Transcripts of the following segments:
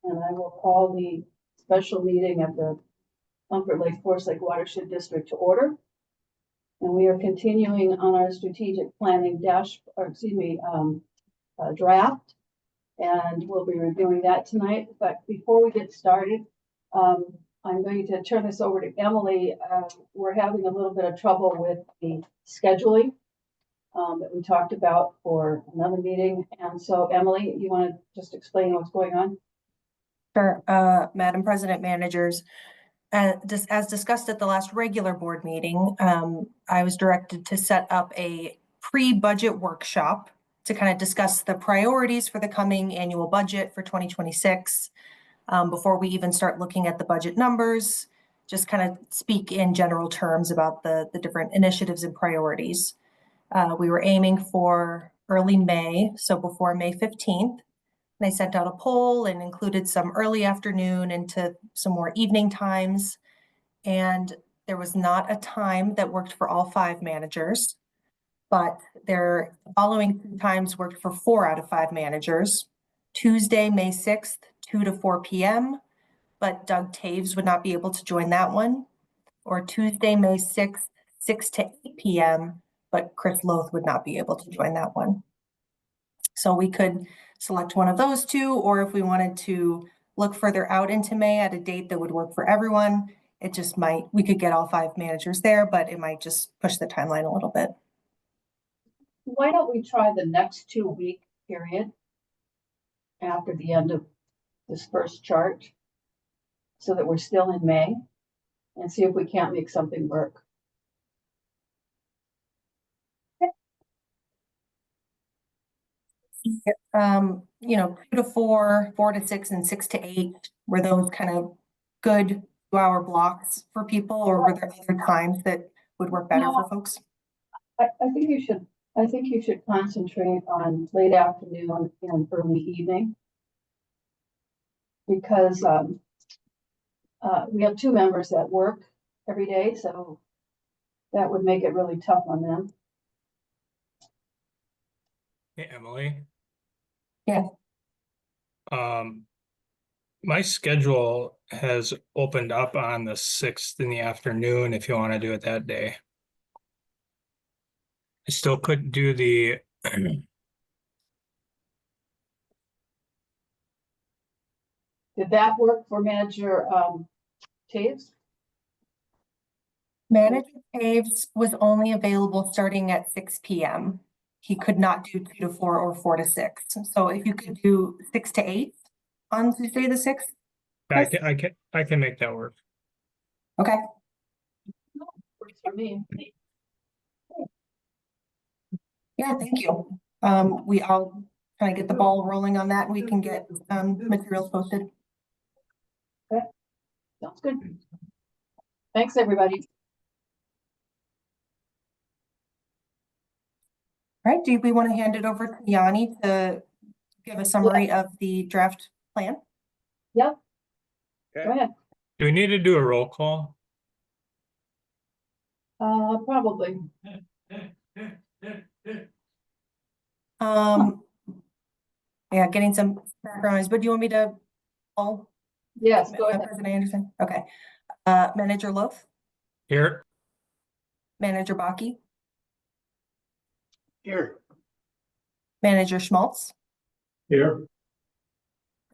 and I will call the special meeting of the Comfort Lake Forest Lake Watershed District to order. And we are continuing on our strategic planning draft, and we'll be reviewing that tonight. But before we get started, I'm going to turn this over to Emily. We're having a little bit of trouble with the scheduling that we talked about for another meeting. And so, Emily, you want to just explain what's going on? Sure, Madam President, managers. As discussed at the last regular board meeting, I was directed to set up a pre-budget workshop to kind of discuss the priorities for the coming annual budget for 2026. Before we even start looking at the budget numbers, just kind of speak in general terms about the different initiatives and priorities. We were aiming for early May, so before May 15th. And I sent out a poll and included some early afternoon into some more evening times. And there was not a time that worked for all 5 managers, but their following times worked for 4 out of 5 managers. Tuesday, May 6th, 2 to 4 p.m., but Doug Taves would not be able to join that one. Or Tuesday, May 6th, 6 to 8 p.m., but Chris Loth would not be able to join that one. So we could select one of those 2, or if we wanted to look further out into May at a date that would work for everyone, it just might, we could get all 5 managers there, but it might just push the timeline a little bit. Why don't we try the next 2-week period after the end of this first chart so that we're still in May and see if we can't make something work. You know, 2 to 4, 4 to 6, and 6 to 8, were those kind of good 2-hour blocks for people, or were there other times that would work better for folks? I think you should concentrate on late afternoon and early evening, because we have 2 members that work every day, so that would make it really tough on them. Hey, Emily. Yeah. My schedule has opened up on the 6th in the afternoon if you want to do it that day. I still couldn't do the Did that work for Manager Taves? Manager Taves was only available starting at 6 p.m. He could not do 2 to 4 or 4 to 6. So if you could do 6 to 8 on Tuesday the 6th. I can make that work. Okay. Works for me. Yeah, thank you. I'll kind of get the ball rolling on that, and we can get materials posted. Okay. Sounds good. Thanks, everybody. All right, do we want to hand it over to Yanni to give a summary of the draft plan? Yep. Okay. Go ahead. Do we need to do a roll call? Probably. Yeah, getting some backgrounds, but do you want me to? Yes, go ahead. President Anderson. Okay. Manager Loaf. Here. Manager Bakke. Here. Manager Schmaltz. Here.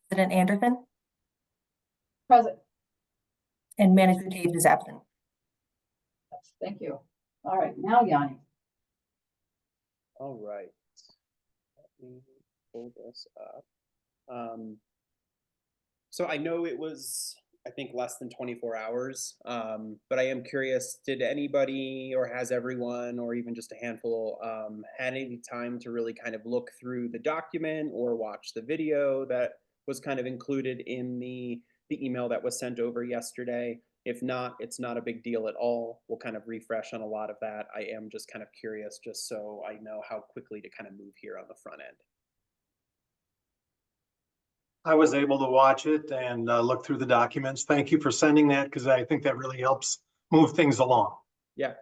President Anderson. Present. And Manager Taves is absent. Yes, thank you. All right, now Yanni. All right. Let me pull this up. So I know it was, I think, less than 24 hours, but I am curious, did anybody, or has everyone, or even just a handful, had any time to really kind of look through the document or watch the video that was kind of included in the email that was sent over yesterday? If not, it's not a big deal at all. We'll kind of refresh on a lot of that. I am just kind of curious, just so I know how quickly to kind of move here on the front end. I was able to watch it and look through the documents. Thank you for sending that, because I think that really helps move things along. Yeah.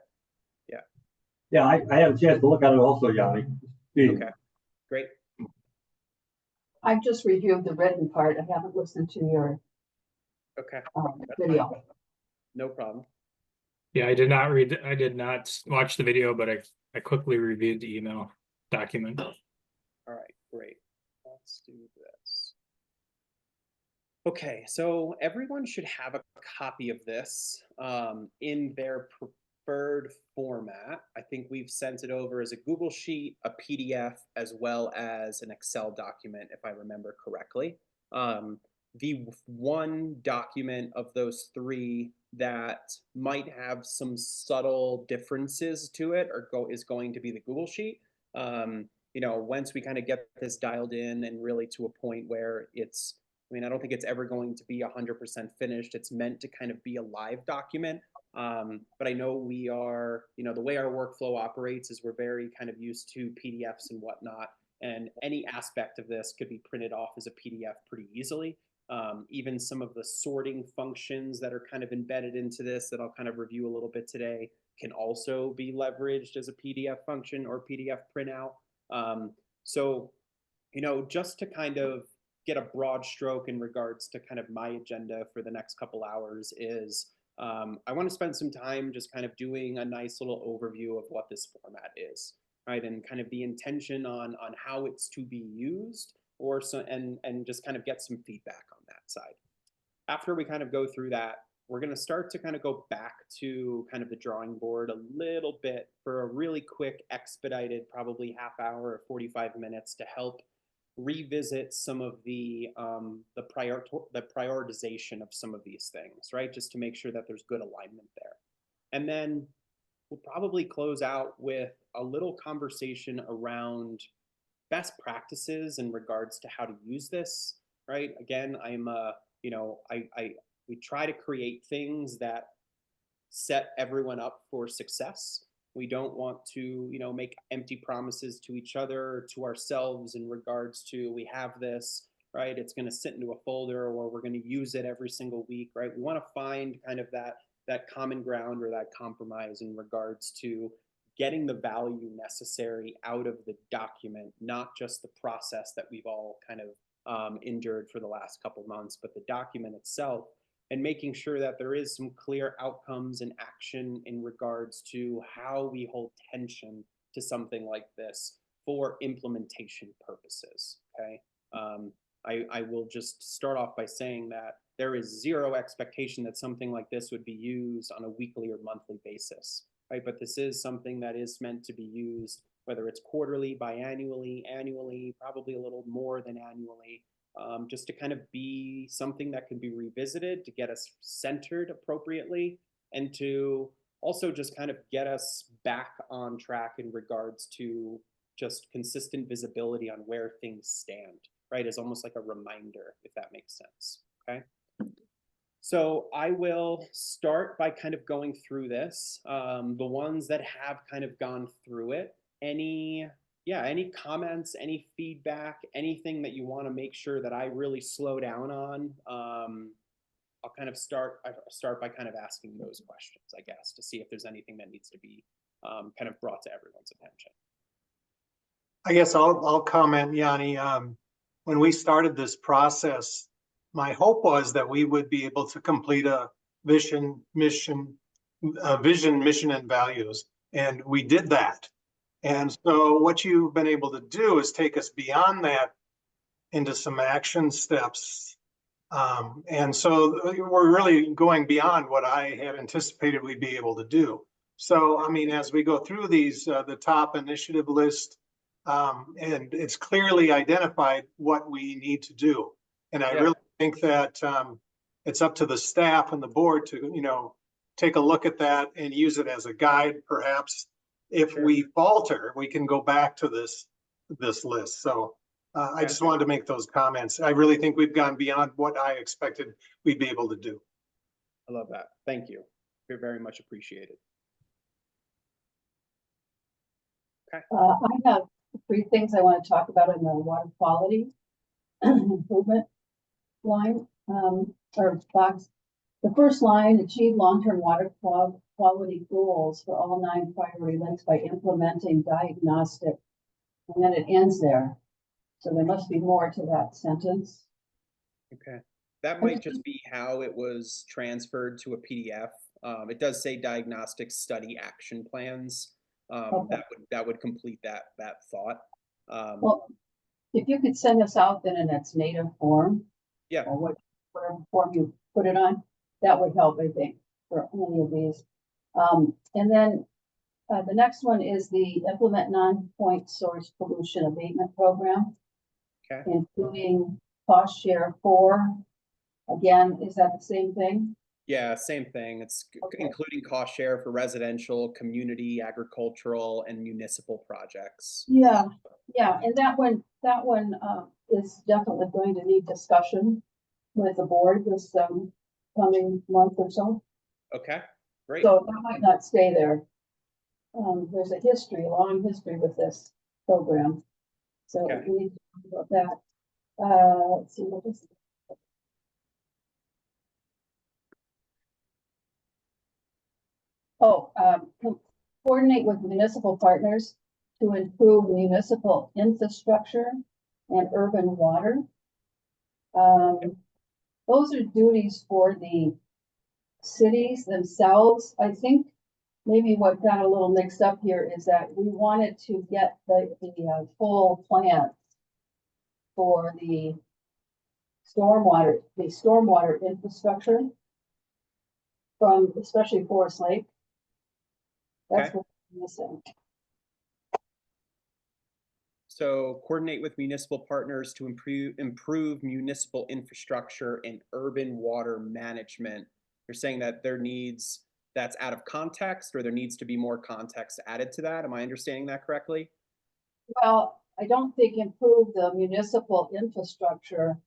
Yeah, I had a chance to look at it also, Yanni. Okay, great. I've just reviewed the written part. I haven't listened to your Okay, video. no problem. Yeah, I did not watch the video, but I quickly reviewed the email document. All right, great. Let's do this. Okay, so everyone should have a copy of this in their preferred format. I think we've sent it over as a Google Sheet, a PDF, as well as an Excel document, if I remember correctly. The one document of those three that might have some subtle differences to it is going to be the Google Sheet. You know, once we kind of get this dialed in and really to a point where it's, I mean, I don't think it's ever going to be 100% finished. It's meant to kind of be a live document. But I know we are, you know, the way our workflow operates is we're very kind of used to PDFs and whatnot. And any aspect of this could be printed off as a PDF pretty easily. Even some of the sorting functions that are kind of embedded into this that I'll kind of review a little bit today can also be leveraged as a PDF function or PDF printout. So, you know, just to kind of get a broad stroke in regards to kind of my agenda for the next couple hours is I want to spend some time just kind of doing a nice little overview of what this format is, right? And kind of the intention on how it's to be used or so, and just kind of get some feedback on that side. After we kind of go through that, we're going to start to kind of go back to kind of the drawing board a little bit for a really quick expedited, probably half hour or 45 minutes to help revisit some of the prioritization of some of these things, right? Just to make sure that there's good alignment there. And then we'll probably close out with a little conversation around best practices in regards to how to use this, right? Again, you know, we try to create things that set everyone up for success. We don't want to, you know, make empty promises to each other or to ourselves in regards to we have this, right? It's going to sit into a folder or we're going to use it every single week, right? We want to find kind of that common ground or that compromise in regards to getting the value necessary out of the document, not just the process that we've all kind of endured for the last couple months, but the document itself, and making sure that there is some clear outcomes and action in regards to how we hold tension to something like this for implementation purposes, okay? I will just start off by saying that there is zero expectation that something like this would be used on a weekly or monthly basis, right? But this is something that is meant to be used, whether it's quarterly, biannually, annually, probably a little more than annually, just to kind of be something that can be revisited to get us centered appropriately and to also just kind of get us back on track in regards to just consistent visibility on where things stand, right? As almost like a reminder, if that makes sense, okay? So I will start by kind of going through this. The ones that have kind of gone through it, any comments, any feedback, anything that you want to make sure that I really slow down on, I'll kind of start by kind of asking those questions, I guess, to see if there's anything that needs to be kind of brought to everyone's attention. I guess I'll comment, Yanni. When we started this process, my hope was that we would be able to complete a vision, mission, and values, and we did that. And so what you've been able to do is take us beyond that into some action steps. And so we're really going beyond what I had anticipated we'd be able to do. So, I mean, as we go through these, the top initiative list, and it's clearly identified what we need to do. And I really think that it's up to the staff and the board to, you know, take a look at that and use it as a guide, perhaps. If we falter, we can go back to this list. So I just wanted to make those comments. I really think we've gone beyond what I expected we'd be able to do. I love that. Thank you. You're very much appreciated. Okay. I have 3 things I want to talk about in the water quality improvement line or box. The first line, achieve long-term water quality goals for all 9 priority lakes by implementing diagnostic, and then it ends there. So there must be more to that sentence. Okay, that might just be how it was transferred to a PDF. It does say diagnostic study action plans. Okay. That would complete that thought. Well, if you could send us out then in its native form, Yeah, or whatever form you put it on, that would help, I think, for any of these. And then the next one is the implement non-point source pollution abatement program, okay. including cost share 4. Again, is that the same thing? Yeah, same thing. It's Okay. including cost share for residential, community, agricultural, and municipal projects. Yeah, yeah, and that one is definitely going to need discussion with the board this coming month or so. Okay, great. So that might not stay there. There's a long history with this program. So Okay. we need to talk about that. Let's see, what is. Oh, coordinate with municipal partners to improve municipal infrastructure and urban water. Those are duties for the cities themselves. I think maybe what got a little mixed up here is that we wanted to get the full plan for the stormwater infrastructure from especially Forest Lake. That's Okay. what we're missing. So coordinate with municipal partners to improve municipal infrastructure and urban water management. You're saying that that's out of context, or there needs to be more context added to that. Am I understanding that correctly? Well, I don't think improve the municipal infrastructure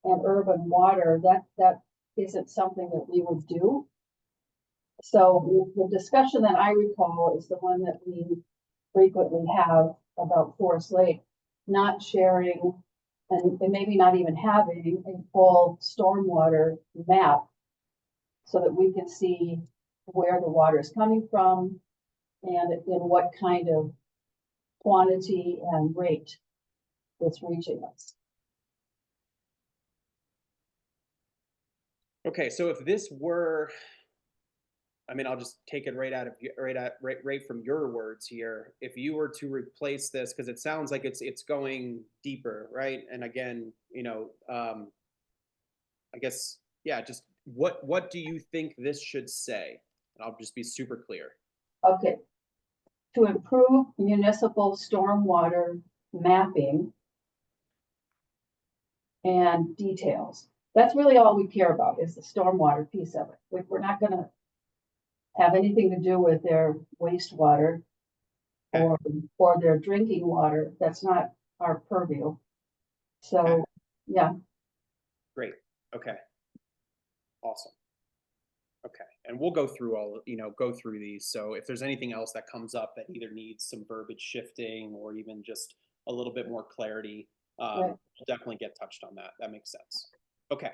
and urban water, that isn't something that we would do. So the discussion that I recall is the one that we frequently have about Forest Lake, not sharing and maybe not even having a full stormwater map so that we can see where the water is coming from and in what kind of quantity and rate it's reaching us. Okay, so if this were, I mean, I'll just take it right from your words here. If you were to replace this, because it sounds like it's going deeper, right? And again, I guess, yeah, just what do you think this should say? And I'll just be super clear. Okay. To improve municipal stormwater mapping and details. That's really all we care about is the stormwater piece of it. We're not gonna have anything to do with their wastewater or their drinking water. That's not our purview. So, yeah, Great. Okay. Awesome. Okay. And we'll go through go through these. So if there's anything else that comes up that either needs some verbiage shifting or even just a little bit more clarity, Right. we'll definitely get touched on that. That makes sense. Okay.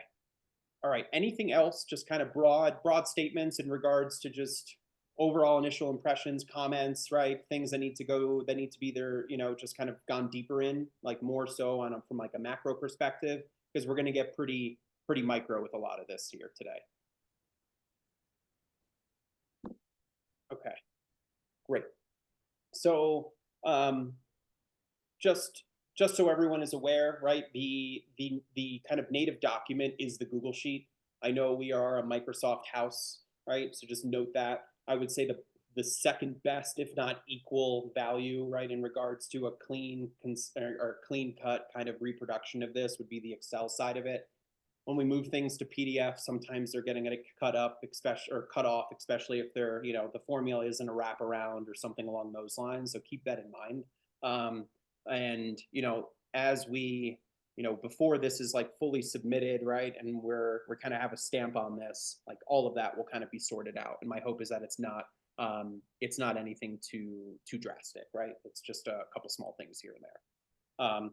All right. Anything else? Just kind of broad statements in regards to just overall initial impressions, comments, right? Things that need to be there, just kind of gone deeper in, like more so from like a macro perspective, because we're going to get pretty micro with a lot of this here today. Okay, great. So just so everyone is aware, right? The kind of native document is the Google Sheet. I know we are a Microsoft house, right? So just note that. I would say the second best, if not equal value, right, in regards to a clean cut kind of reproduction of this would be the Excel side of it. When we move things to PDF, sometimes they're getting it cut off, especially if they're, the formula isn't a wraparound or something along those lines. So keep that in mind. And, as we, before this is like fully submitted, right, and we're kind of have a stamp on this, like all of that will kind of be sorted out. And my hope is that it's not anything too drastic, right? It's just a couple small things here and there.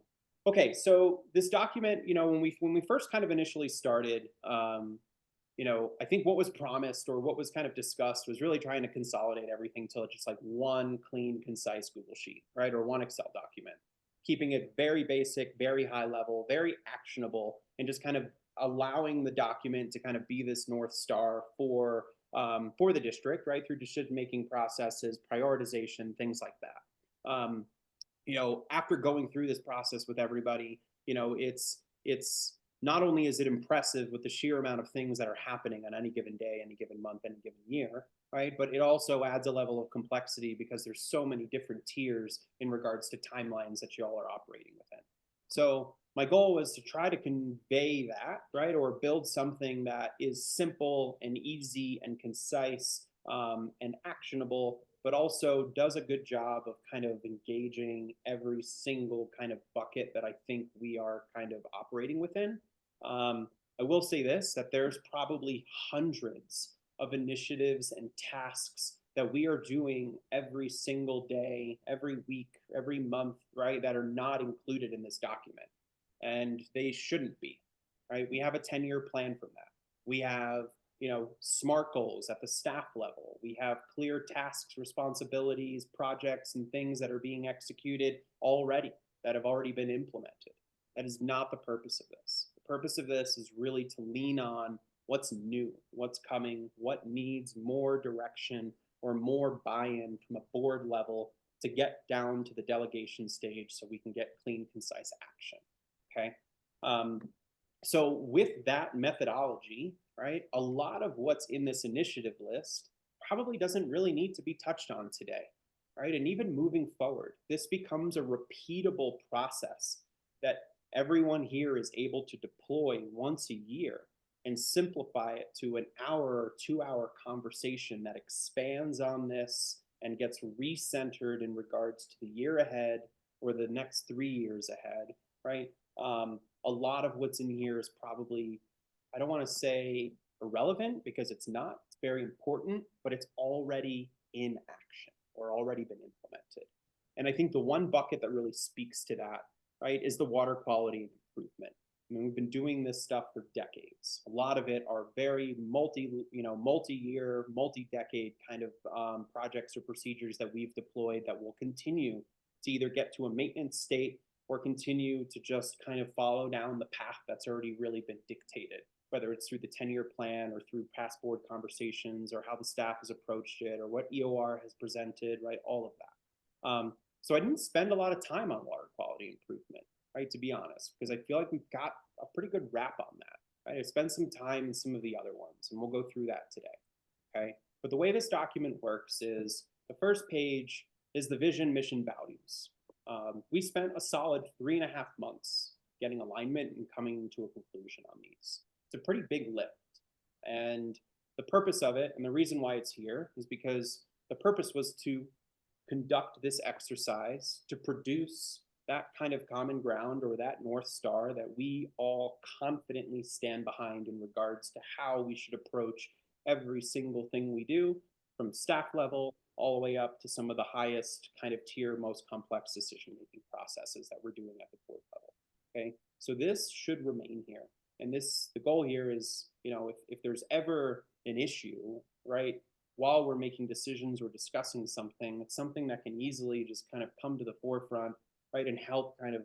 Okay, so this document, when we first kind of initially started, I think what was promised or what was kind of discussed was really trying to consolidate everything to just like one clean, concise Google Sheet, right, or one Excel document. keeping it very basic, very high level, very actionable, and just kind of allowing the document to kind of be this North Star for the district, right, through decision-making processes, prioritization, things like that. After going through this process with everybody, it's not only is it impressive with the sheer amount of things that are happening on any given day, any given month, any given year, right? But it also adds a level of complexity because there's so many different tiers in regards to timelines that y'all are operating within. So my goal was to try to convey that, right? Or build something that is simple and easy and concise and actionable, but also does a good job of kind of engaging every single kind of bucket that I think we are kind of operating within. I will say this, that there's probably hundreds of initiatives and tasks that we are doing every single day, every week, every month, right, that are not included in this document. And they shouldn't be, right? We have a 10-year plan from that. We have, SMART goals at the staff level. We have clear tasks, responsibilities, projects, and things that are being executed already, that have already been implemented. That is not the purpose of this. The purpose of this is really to lean on what's new, what's coming, what needs more direction or more buy-in from a board level to get down to the delegation stage so we can get clean, concise action. Okay. So with that methodology, right, a lot of what's in this initiative list probably doesn't really need to be touched on today, right? And even moving forward, this becomes a repeatable process that everyone here is able to deploy once a year and simplify it to an hour or 2-hour conversation that expands on this and gets recentered in regards to the year ahead or the next 3 years ahead, right? A lot of what's in here is probably, I don't want to say irrelevant because it's not, it's very important, but it's already in action or already been implemented. And I think the one bucket that really speaks to that, right, is the water quality improvement. I mean, we've been doing this stuff for decades. A lot of it are very multi-year, multi-decade kind of projects or procedures that we've deployed that will continue to either get to a maintenance state or continue to just kind of follow down the path that's already really been dictated, whether it's through the 10-year plan or through past board conversations or how the staff has approached it or what EOR has presented, right, all of that. So I didn't spend a lot of time on water quality improvement, right, to be honest, because I feel like we've got a pretty good wrap on that, right? I spent some time in some of the other ones, and we'll go through that today, okay? But the way this document works is the first page is the vision, mission, values. We spent a solid 3.5 months getting alignment and coming to a conclusion on these. It's a pretty big lift. And the purpose of it, and the reason why it's here, is because the purpose was to conduct this exercise to produce that kind of common ground or that North Star that we all confidently stand behind in regards to how we should approach every single thing we do, from staff level all the way up to some of the highest kind of tier, most complex decision-making processes that we're doing at the board level, okay? So this should remain here. And the goal here is, if there's ever an issue, right, while we're making decisions or discussing something, it's something that can easily just kind of come to the forefront, right, and help kind of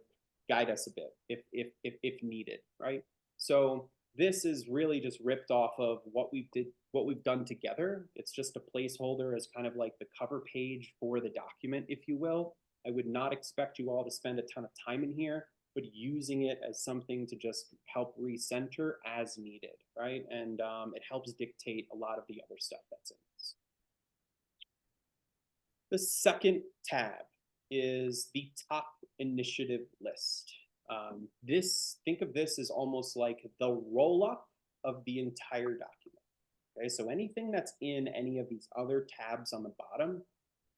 guide us a bit if needed, right? So this is really just ripped off of what we've done together. It's just a placeholder as kind of like the cover page for the document, if you will. I would not expect you all to spend a ton of time in here, but using it as something to just help recenter as needed, right? And it helps dictate a lot of the other stuff that's in this. The second tab is the top initiative list. Think of this as almost like the roll-up of the entire document. Okay, so anything that's in any of these other tabs on the bottom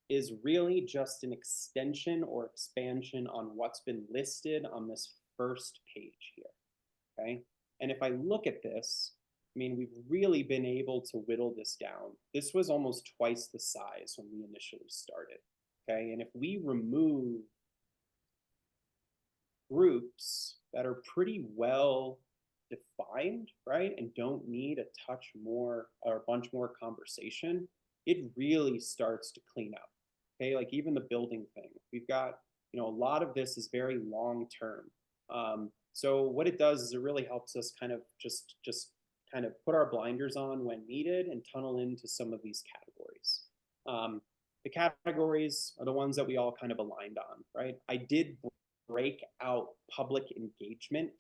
is really just an extension or expansion on what's been listed on this first page here, okay? And if I look at this, I mean, we've really been able to whittle this down. This was almost twice the size when we initially started, okay? And if we remove groups that are pretty well defined, right, and don't need a touch more or a bunch more conversation, it really starts to clean up. Okay, like even the building thing, we've got You know, a lot of this is very long-term. So what it does is it really helps us kind of just kind of put our blinders on when needed and tunnel into some of these categories. The categories are the ones that we all kind of aligned on, right? I did break out public engagement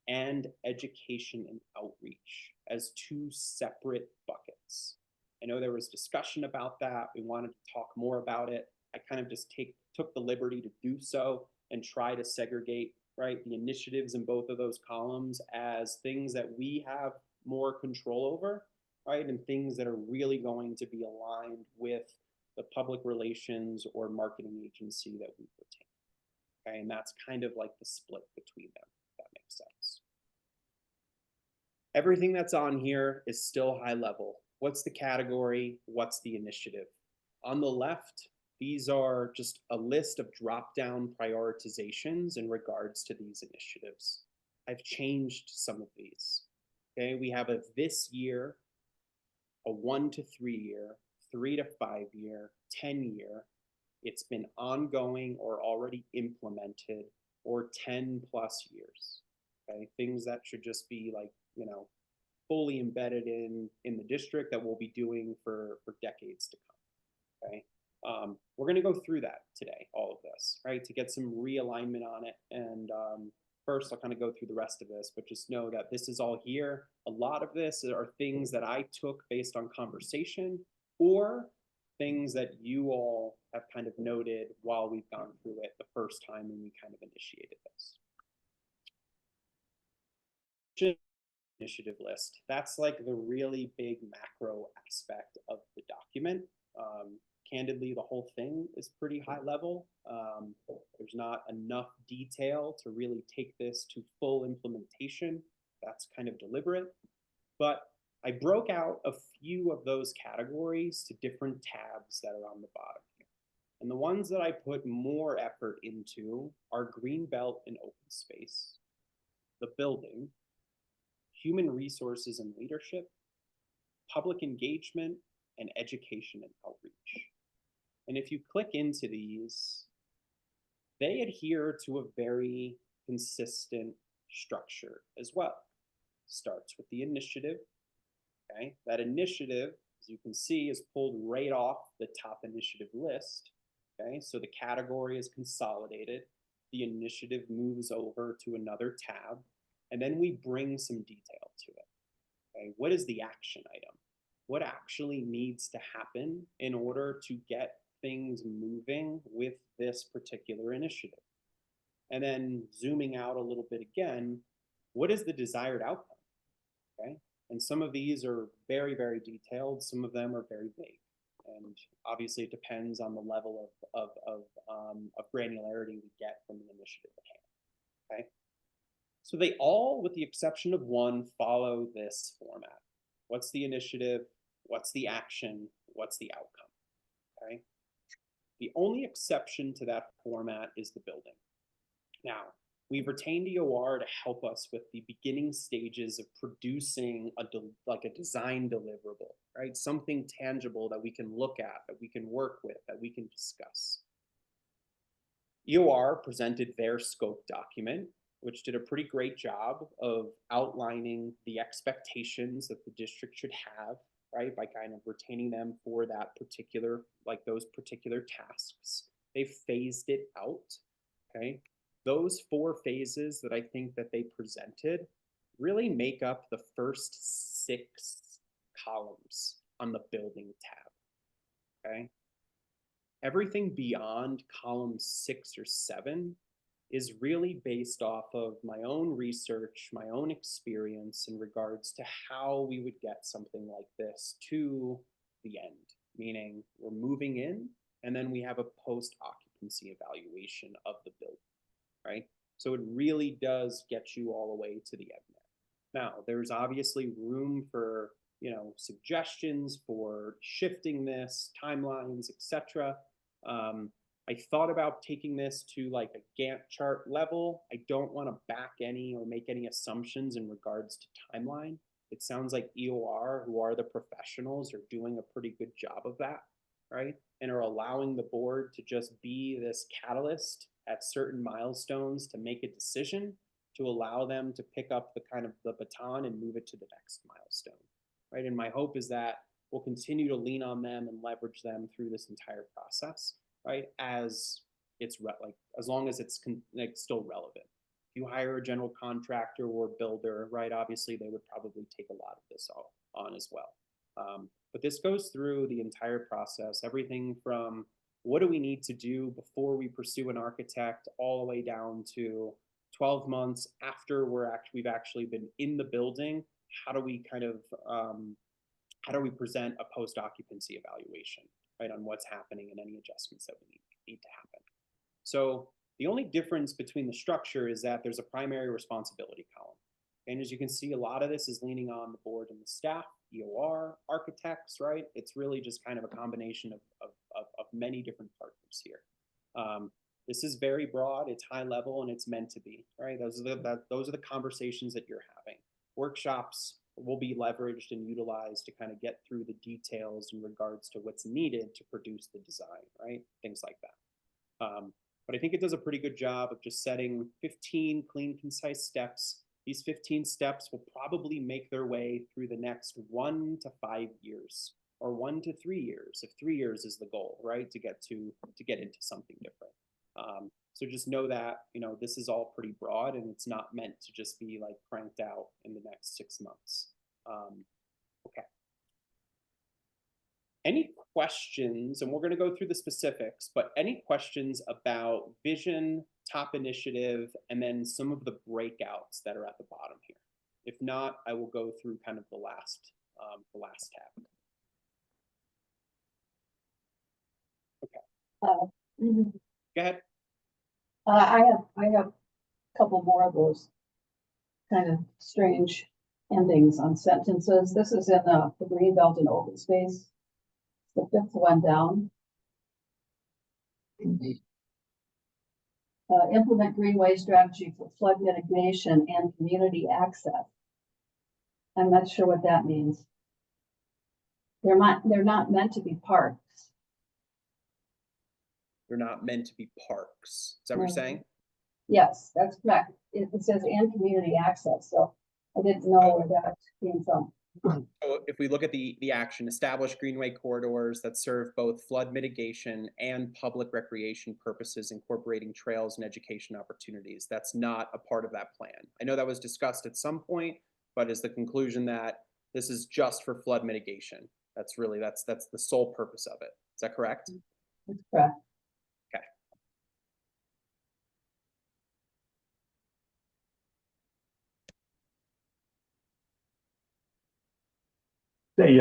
and education and outreach as two separate buckets. I know there was discussion about that. We wanted to talk more about it. I kind of just took the liberty to do so and try to segregate, right, the initiatives in both of those columns as things that we have more control over, right, and things that are really going to be aligned with the public relations or marketing agency that we retain. Okay, and that's kind of like the split between them, if that makes sense. Everything that's on here is still high level. What's the category? What's the initiative? On the left, these are just a list of drop-down prioritizations in regards to these initiatives. I've changed some of these. Okay, we have a this year, a 1 to 3 year, 3 to 5 year, 10 year. It's been ongoing or already implemented, or 10 plus years. Okay, things that should just be like, you know, fully embedded in the district that we'll be doing for decades to come. Okay, we're going to go through that today, all of this, right, to get some realignment on it. And first, I'll kind of go through the rest of this, but just know that this is all here. A lot of this are things that I took based on conversation or things that you all have kind of noted while we've gone through it the first time when we kind of initiated this. Initiative list. That's like the really big macro aspect of the document. Candidly, the whole thing is pretty high level. There's not enough detail to really take this to full implementation. That's kind of deliberate. But I broke out a few of those categories to different tabs that are on the bottom here. And the ones that I put more effort into are Greenbelt and open space, the building, human resources and leadership, public engagement, and education and outreach. And if you click into these, they adhere to a very consistent structure as well. Starts with the initiative. Okay, that initiative, as you can see, is pulled right off the top initiative list. Okay, so the category is consolidated. The initiative moves over to another tab, and then we bring some detail to it. Okay, what is the action item? What actually needs to happen in order to get things moving with this particular initiative? And then zooming out a little bit again, what is the desired outcome? Okay, and some of these are very, very detailed. Some of them are very vague. And obviously it depends on the level of granularity we get from the initiative at hand. Okay, so they all, with the exception of one, follow this format. What's the initiative? What's the action? What's the outcome? Okay. The only exception to that format is the building. Now, we've retained EOR to help us with the beginning stages of producing a design deliverable, right? Something tangible that we can look at, that we can work with, that we can discuss. EOR presented their scope document, which did a pretty great job of outlining the expectations that the district should have, right, by kind of retaining them for that particular, like those particular tasks. They phased it out, okay? Those 4 phases that I think that they presented really make up the first 6 columns on the building tab, okay? Everything beyond column 6 or 7 is really based off of my own research, my own experience in regards to how we would get something like this to the end, meaning we're moving in and then we have a post-occupancy evaluation of the building, right? So it really does get you all the way to the end there. Now, there's obviously room for, you know, suggestions for shifting this, timelines, etc. I thought about taking this to like a Gantt chart level. I don't want to back any or make any assumptions in regards to timeline. It sounds like EOR, who are the professionals, are doing a pretty good job of that. right? And are allowing the board to just be this catalyst at certain milestones to make a decision, to allow them to pick up the kind of the baton and move it to the next milestone, right? And my hope is that we'll continue to lean on them and leverage them through this entire process, right? As it's like, as long as it's like still relevant. If you hire a general contractor or builder, right, obviously they would probably take a lot of this on as well. But this goes through the entire process, everything from what do we need to do before we pursue an architect, all the way down to 12 months after we've actually been in the building. How do we kind of how do we present a post-occupancy evaluation, right, on what's happening and any adjustments that we need to happen. So the only difference between the structure is that there's a primary responsibility column. And as you can see, a lot of this is leaning on the board and the staff, EOR, architects, right? It's really just kind of a combination of many different partners here. This is very broad, it's high level, and it's meant to be, right? Those are the conversations that you're having. Workshops will be leveraged and utilized to kind of get through the details in regards to what's needed to produce the design, right? Things like that. But I think it does a pretty good job of just setting 15 clean, concise steps. These 15 steps will probably make their way through the next 1 to 5 years, or 1 to 3 years, if 3 years is the goal, right? To get into something different. So just know that, you know, this is all pretty broad and it's not meant to just be like cranked out in the next 6 months. Okay. Any questions, and we're going to go through the specifics, but any questions about vision, top initiative, and then some of the breakouts that are at the bottom here? If not, I will go through kind of the last tab. Okay. Go ahead. I have a couple more of those kind of strange endings on sentences. This is in the Greenbelt and Open Space. The 5th one down. Implement greenway strategy for flood mitigation and community access. I'm not sure what that means. They're not meant to be parks. They're not meant to be parks. Is that what you're saying? Yes, that's correct. It says and community access, so I didn't know where that came from. So if we look at the action, establish greenway corridors that serve both flood mitigation and public recreation purposes, incorporating trails and education opportunities. That's not a part of that plan. I know that was discussed at some point, but is the conclusion that this is just for flood mitigation. That's the sole purpose of it. Is that correct? That's correct. Okay. Hey,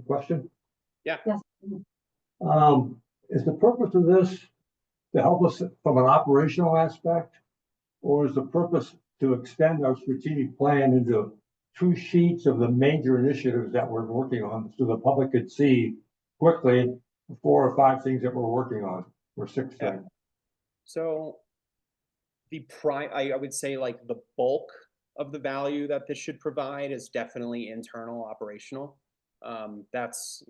question. Yes. Is the purpose of this to help us from an operational aspect? Or is the purpose to extend our strategic plan into 2 sheets of the major initiatives that we're working on so the public could see quickly the 4 or 5 things that we're working on, or 6 Yeah. things? So I would say like the bulk of the value that this should provide is definitely internal operational. That's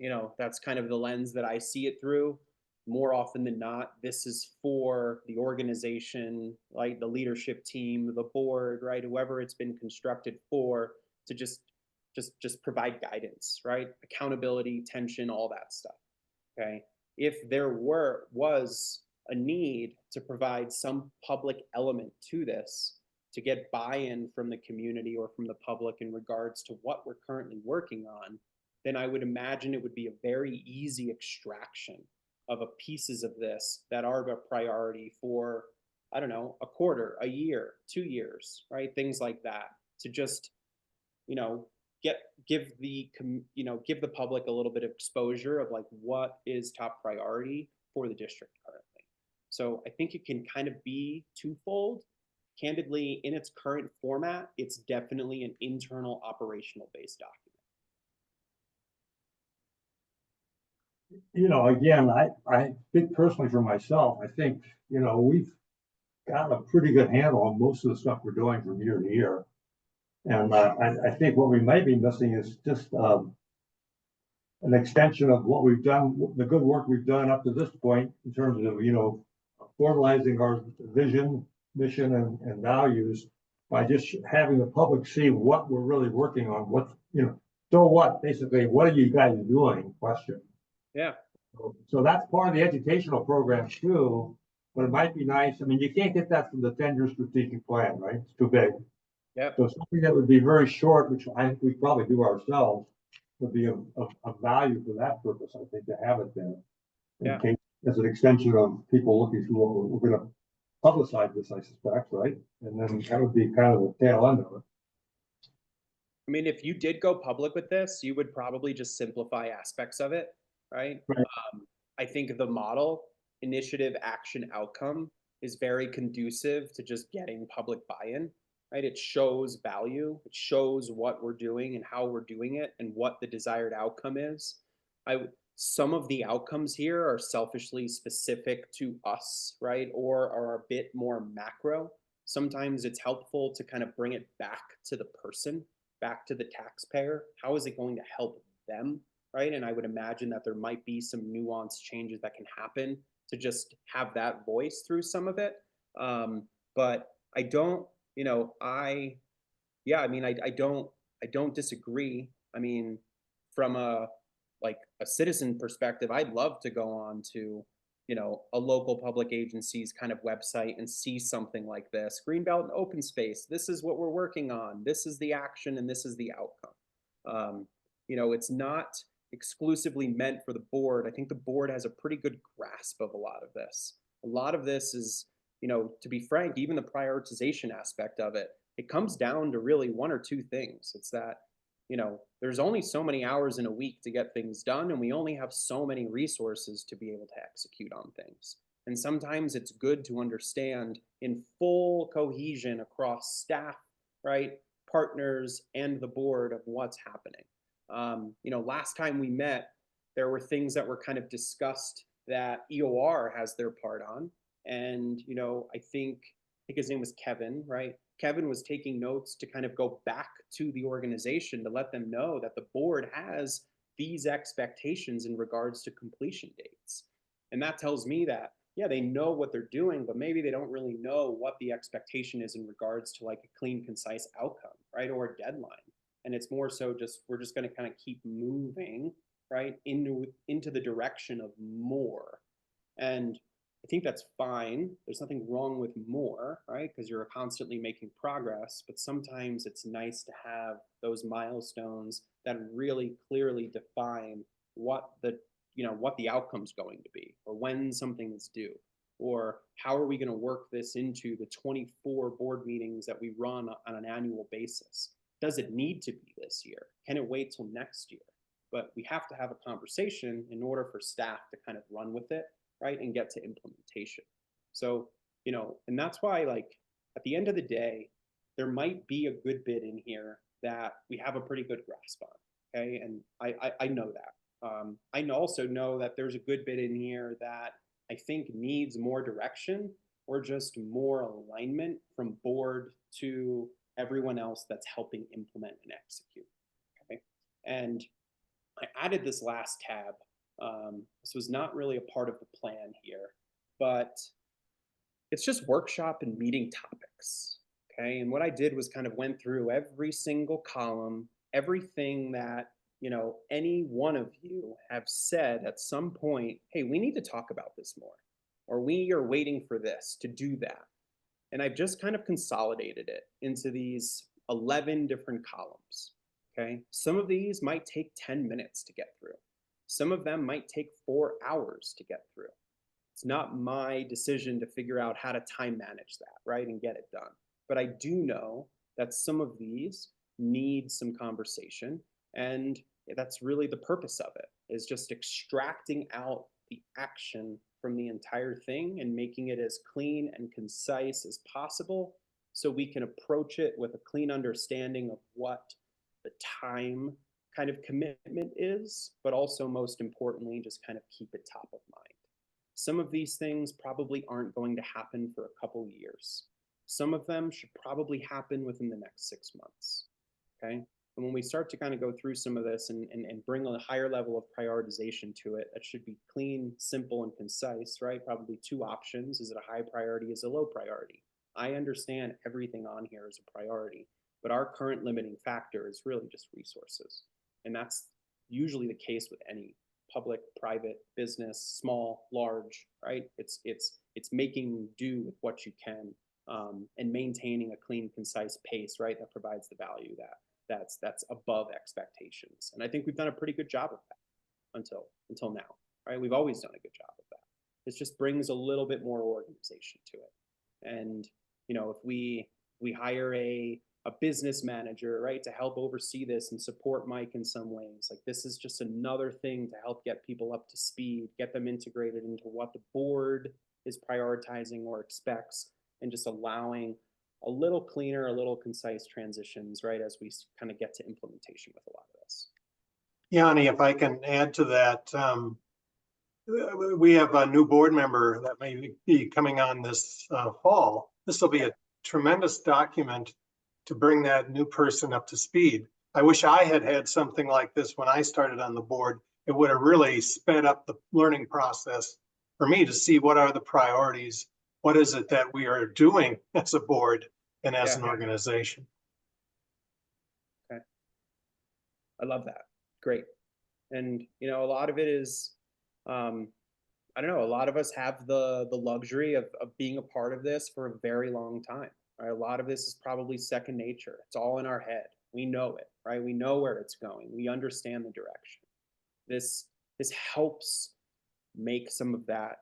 kind of the lens that I see it through. More often than not, this is for the organization, like the leadership team, the board, right? Whoever it's been constructed for, to just provide guidance, right? Accountability, tension, all that stuff. Okay. If there was a need to provide some public element to this, to get buy-in from the community or from the public in regards to what we're currently working on, then I would imagine it would be a very easy extraction of pieces of this that are a priority for, I don't know, a quarter, a year, 2 years, right? Things like that, to just, give the public a little bit of exposure of like what is top priority for the district currently. So I think it can kind of be twofold. Candidly, in its current format, it's definitely an internal operational based document. Again, I think personally for myself, I think, we've got a pretty good handle on most of the stuff we're doing from year to year. And I think what we might be missing is just a an extension of what we've done, the good work we've done up to this point in terms of, formalizing our vision, mission and values by just having the public see what we're really working on, so what, basically, what are you guys doing, question. Yeah. So that's part of the educational program too, but it might be nice, I mean, you can't get that from the 10-year strategic plan, right? It's too big. Yep. So something that would be very short, which I think we probably do ourselves, would be of value for that purpose, I think, to have it there. Yeah. In case, as an extension of people looking through what we're gonna publicize this, I suspect, right? And then that would be kind of the tail end of it. I mean, if you did go public with this, you would probably just simplify aspects of it, right? Right. I think the model, initiative, action, outcome is very conducive to just getting public buy-in, right? It shows value, it shows what we're doing and how we're doing it and what the desired outcome is. Some of the outcomes here are selfishly specific to us, right? Or are a bit more macro. Sometimes it's helpful to kind of bring it back to the person, back to the taxpayer. How is it going to help them, right? And I would imagine that there might be some nuanced changes that can happen to just have that voice through some of it. But I don't, I don't disagree. I mean, from a citizen perspective, I'd love to go on to, a local public agency's kind of website and see something like this. Greenbelt and open space, this is what we're working on. This is the action and this is the outcome. It's not exclusively meant for the board. I think the board has a pretty good grasp of a lot of this. A lot of this is, to be frank, even the prioritization aspect of it, it comes down to really one or two things. It's that, there's only so many hours in a week to get things done, and we only have so many resources to be able to execute on things. And sometimes it's good to understand in full cohesion across staff, right, partners, and the board of what's happening. Last time we met, there were things that were kind of discussed that EOR has their part on. And, I think his name was Kevin, right? Kevin was taking notes to kind of go back to the organization to let them know that the board has these expectations in regards to completion dates. And that tells me that, yeah, they know what they're doing, but maybe they don't really know what the expectation is in regards to like a clean, concise outcome, right? Or a deadline. And it's more so just, we're just going to kind of keep moving, right, into the direction of more. And I think that's fine. There's nothing wrong with more, right? Because you're constantly making progress, but sometimes it's nice to have those milestones that really clearly define what the outcome's going to be, or when something is due, or how are we going to work this into the 24 board meetings that we run on an annual basis? Does it need to be this year? Can it wait till next year? But we have to have a conversation in order for staff to kind of run with it, right, and get to implementation. So, and that's why, at the end of the day, there might be a good bit in here that we have a pretty good grasp on, okay? And I know that. I also know that there's a good bit in here that I think needs more direction or just more alignment from board to everyone else that's helping implement and execute, okay? And I added this last tab. This was not really a part of the plan here, but it's just workshop and meeting topics, okay? And what I did was kind of went through every single column, everything that, any one of you have said at some point, hey, we need to talk about this more, or we are waiting for this to do that. And I've just kind of consolidated it into these 11 different columns, okay? Some of these might take 10 minutes to get through. Some of them might take 4 hours to get through. It's not my decision to figure out how to time manage that, right, and get it done. But I do know that some of these need some conversation, and that's really the purpose of it, is just extracting out the action from the entire thing and making it as clean and concise as possible so we can approach it with a clean understanding of what the time kind of commitment is, but also most importantly, just kind of keep it top of mind. Some of these things probably aren't going to happen for a couple years. Some of them should probably happen within the next 6 months, okay? And when we start to kind of go through some of this and bring a higher level of prioritization to it, that should be clean, simple, and concise, right? Probably two options. Is it a high priority? Is it a low priority? I understand everything on here is a priority, but our current limiting factor is really just resources. And that's usually the case with any public, private, business, small, large, right? It's making do with what you can, and maintaining a clean, concise pace, right? That provides the value that's above expectations. And I think we've done a pretty good job of that until now, right? We've always done a good job of that. This just brings a little bit more organization to it. And, if we hire a business manager, right, to help oversee this and support Mike in some ways, like this is just another thing to help get people up to speed, get them integrated into what the board is prioritizing or expects, and just allowing a little cleaner, a little concise transitions, right, as we kind of get to implementation with a lot of this. Yanni, if I can add to that, we have a new board member that may be coming on this fall. This will be a tremendous document to bring that new person up to speed. I wish I had something like this when I started on the board. It would have really sped up the learning process for me to see what are the priorities, what is it that we are doing as a board and as an organization. Okay. I love that. Great. And, a lot of it is, I don't know, a lot of us have the luxury of being a part of this for a very long time, right? A lot of this is probably second nature. It's all in our head. We know it, right? We know where it's going. We understand the direction. This helps make some of that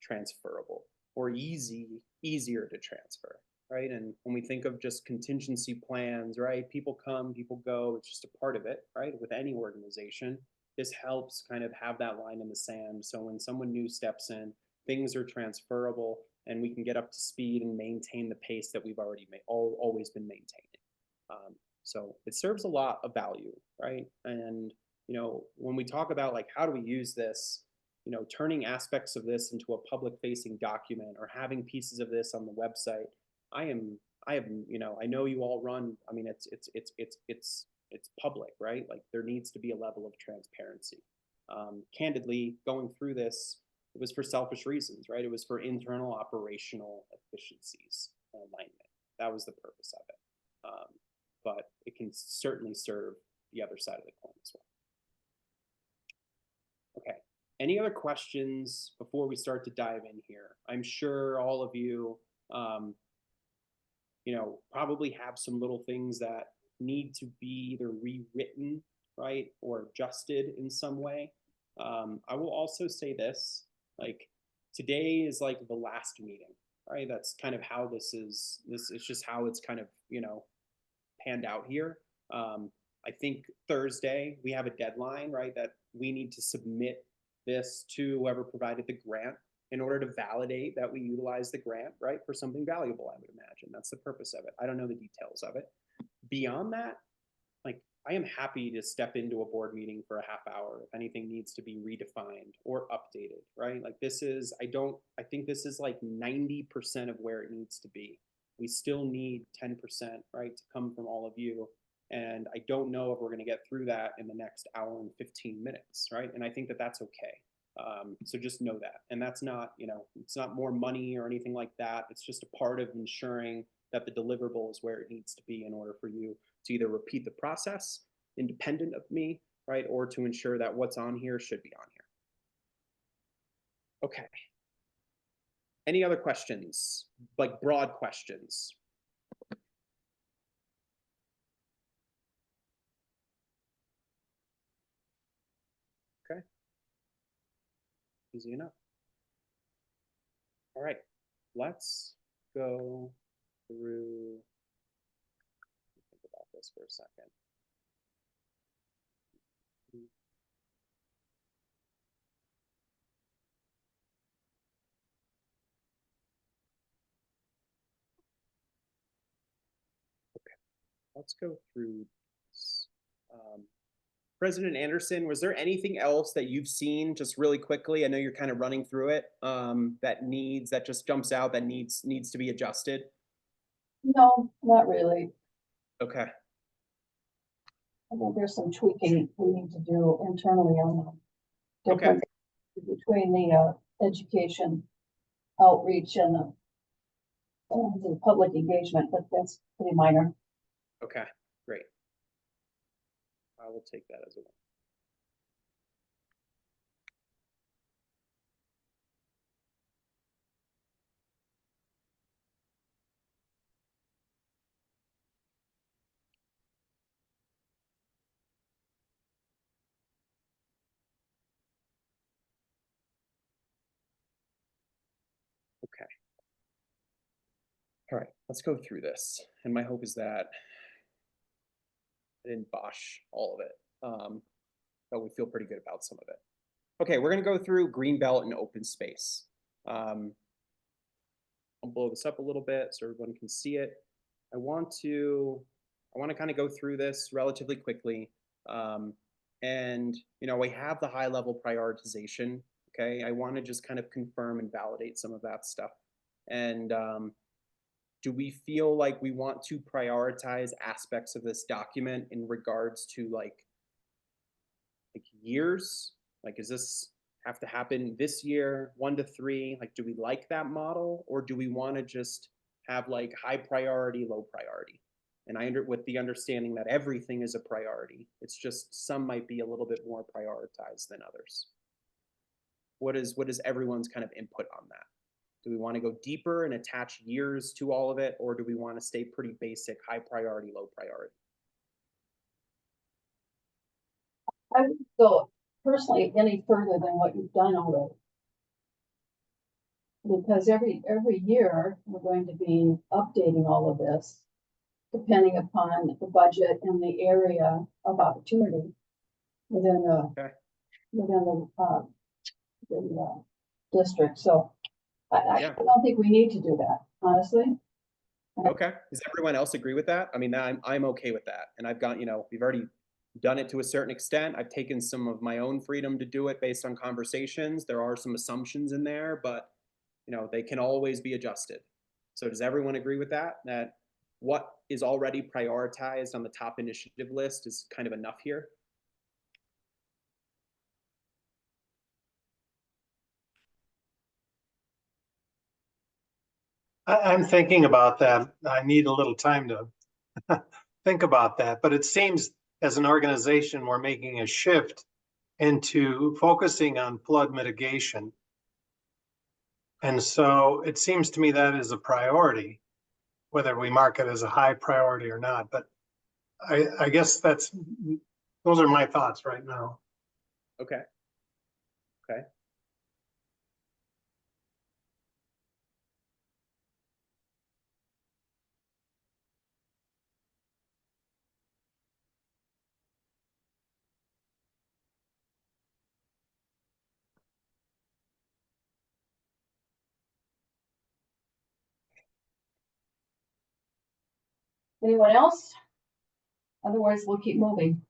transferable or easier to transfer, right? And when we think of just contingency plans, right? People come, people go. It's just a part of it, right? With any organization, this helps kind of have that line in the sand. So when someone new steps in, things are transferable and we can get up to speed and maintain the pace that we've already always been maintaining. So it serves a lot of value, right? And, when we talk about like, how do we use this, turning aspects of this into a public facing document or having pieces of this on the website, I know you all run, I mean, it's public, right? Like there needs to be a level of transparency. Candidly, going through this, it was for selfish reasons, right? It was for internal operational efficiencies and alignment. That was the purpose of it. But it can certainly serve the other side of the coin as well. Okay. Any other questions before we start to dive in here? I'm sure all of you, probably have some little things that need to be either rewritten, right, or adjusted in some way. I will also say this, like today is like the last meeting, right? That's kind of how this is just how it's kind of, panned out here. I think Thursday we have a deadline, right, that we need to submit this to whoever provided the grant in order to validate that we utilize the grant, right, for something valuable, I would imagine. That's the purpose of it. I don't know the details of it. Beyond that, like I am happy to step into a board meeting for a half hour if anything needs to be redefined or updated, right? Like I think this is like 90% of where it needs to be. We still need 10%, right, to come from all of you. And I don't know if we're going to get through that in the next hour and 15 minutes, right? And I think that that's okay. So just know that. And that's not, it's not more money or anything like that. It's just a part of ensuring that the deliverable is where it needs to be in order for you to either repeat the process independent of me, right? Or to ensure that what's on here should be on here. Okay. Any other questions, like broad questions? Okay. Easy enough. All right, let's go through, think about this for a second. Okay, let's go through this. President Anderson, was there anything else that you've seen just really quickly? I know you're kind of running through it, that just jumps out that needs to be adjusted. No, not really. Okay. I think there's some tweaking we need to do internally on the Okay. difference between the education outreach and the public engagement, but that's pretty minor. Okay, great. I will take that as a win. Okay. All right, let's go through this. And my hope is that I didn't bosh all of it, but we feel pretty good about some of it. Okay, we're gonna go through Greenbelt and open space. I'll blow this up a little bit so everyone can see it. I want to kind of go through this relatively quickly. And we have the high level prioritization. Okay, I want to just kind of confirm and validate some of that stuff. And do we feel like we want to prioritize aspects of this document in regards to like years? Like, does this have to happen this year, 1 to 3? Like, do we like that model, or do we want to just have like high priority, low priority? And with the understanding that everything is a priority, it's just some might be a little bit more prioritized than others. What is everyone's kind of input on that? Do we want to go deeper and attach years to all of it, or do we want to stay pretty basic, high priority, low priority? I would go personally any further than what you've done already. Because every year, we're going to be updating all of this, depending upon the budget and the area of opportunity within Okay. the district. So I Yeah. don't think we need to do that, honestly. Okay. Does everyone else agree with that? I mean, I'm okay with that. And I've got, we've already done it to a certain extent. I've taken some of my own freedom to do it based on conversations. There are some assumptions in there, but they can always be adjusted. So does everyone agree with that? That what is already prioritized on the top initiative list is kind of enough here? I'm thinking about that. I need a little time to think about that, but it seems as an organization, we're making a shift into focusing on flood mitigation. And so it seems to me that is a priority, whether we mark it as a high priority or not. But I guess those are my thoughts right now. Okay. Okay. Anyone else? Otherwise, we'll keep moving.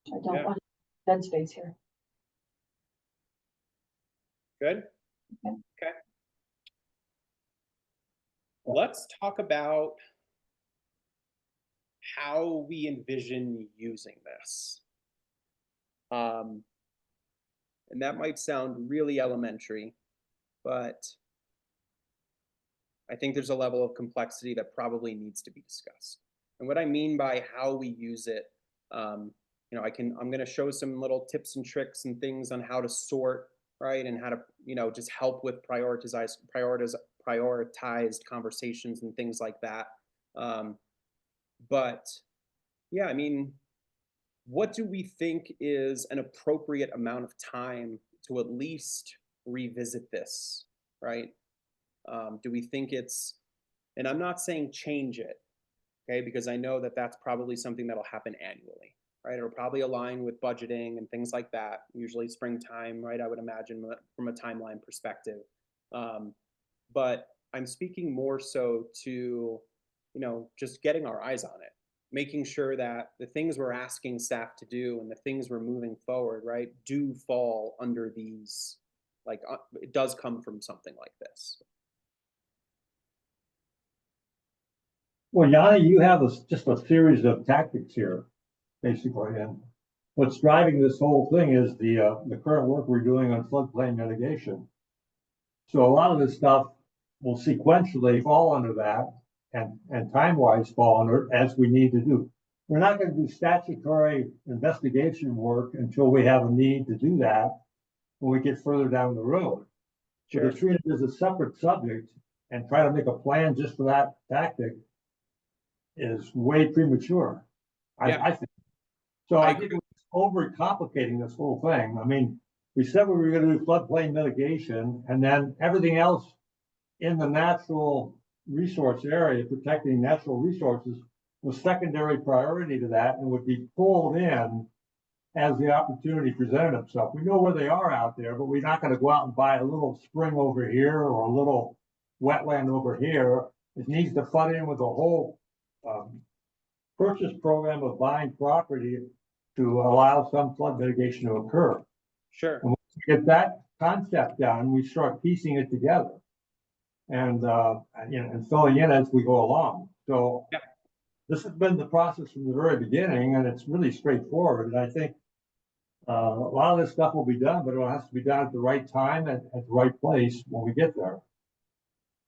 I don't Yeah. want dead space here. Good. Okay. Let's talk about how we envision using this. And that might sound really elementary, but I think there's a level of complexity that probably needs to be discussed. And what I mean by how we use it, I'm going to show some little tips and tricks and things on how to sort, right? And how to, just help with prioritized conversations and things like that. But yeah, I mean, what do we think is an appropriate amount of time to at least revisit this, right? Do we think and I'm not saying change it, okay? Because I know that that's probably something that'll happen annually, right? It'll probably align with budgeting and things like that, usually springtime, right? I would imagine from a timeline perspective. But I'm speaking more so to, just getting our eyes on it, making sure that the things we're asking staff to do and the things we're moving forward, right, do fall under these, like, it does come from something like this. Well, Yanni, you have just a series of tactics here. basically. And what's driving this whole thing is the current work we're doing on floodplain mitigation. So a lot of this stuff will sequentially fall under that and time-wise fall under as we need to do. We're not gonna do statutory investigation work until we have a need to do that when we get further down the road. So to treat it as a separate subject and try to make a plan just for that tactic is way premature. Yeah. I think. So I I think we're overcomplicating this whole thing. I mean, we said we were gonna do floodplain mitigation and then everything else in the natural resource area, protecting natural resources was secondary priority to that and would be pulled in as the opportunity presented itself. We know where they are out there, but we're not gonna go out and buy a little spring over here or a little wetland over here. It needs to flood in with a whole purchase program of buying property to allow some flood mitigation to occur. Sure. Get that concept down, we start piecing it together. And and filling in as we go along. So Yeah. this has been the process from the very beginning, and it's really straightforward. And I think a lot of this stuff will be done, but it has to be done at the right time and at the right place when we get there.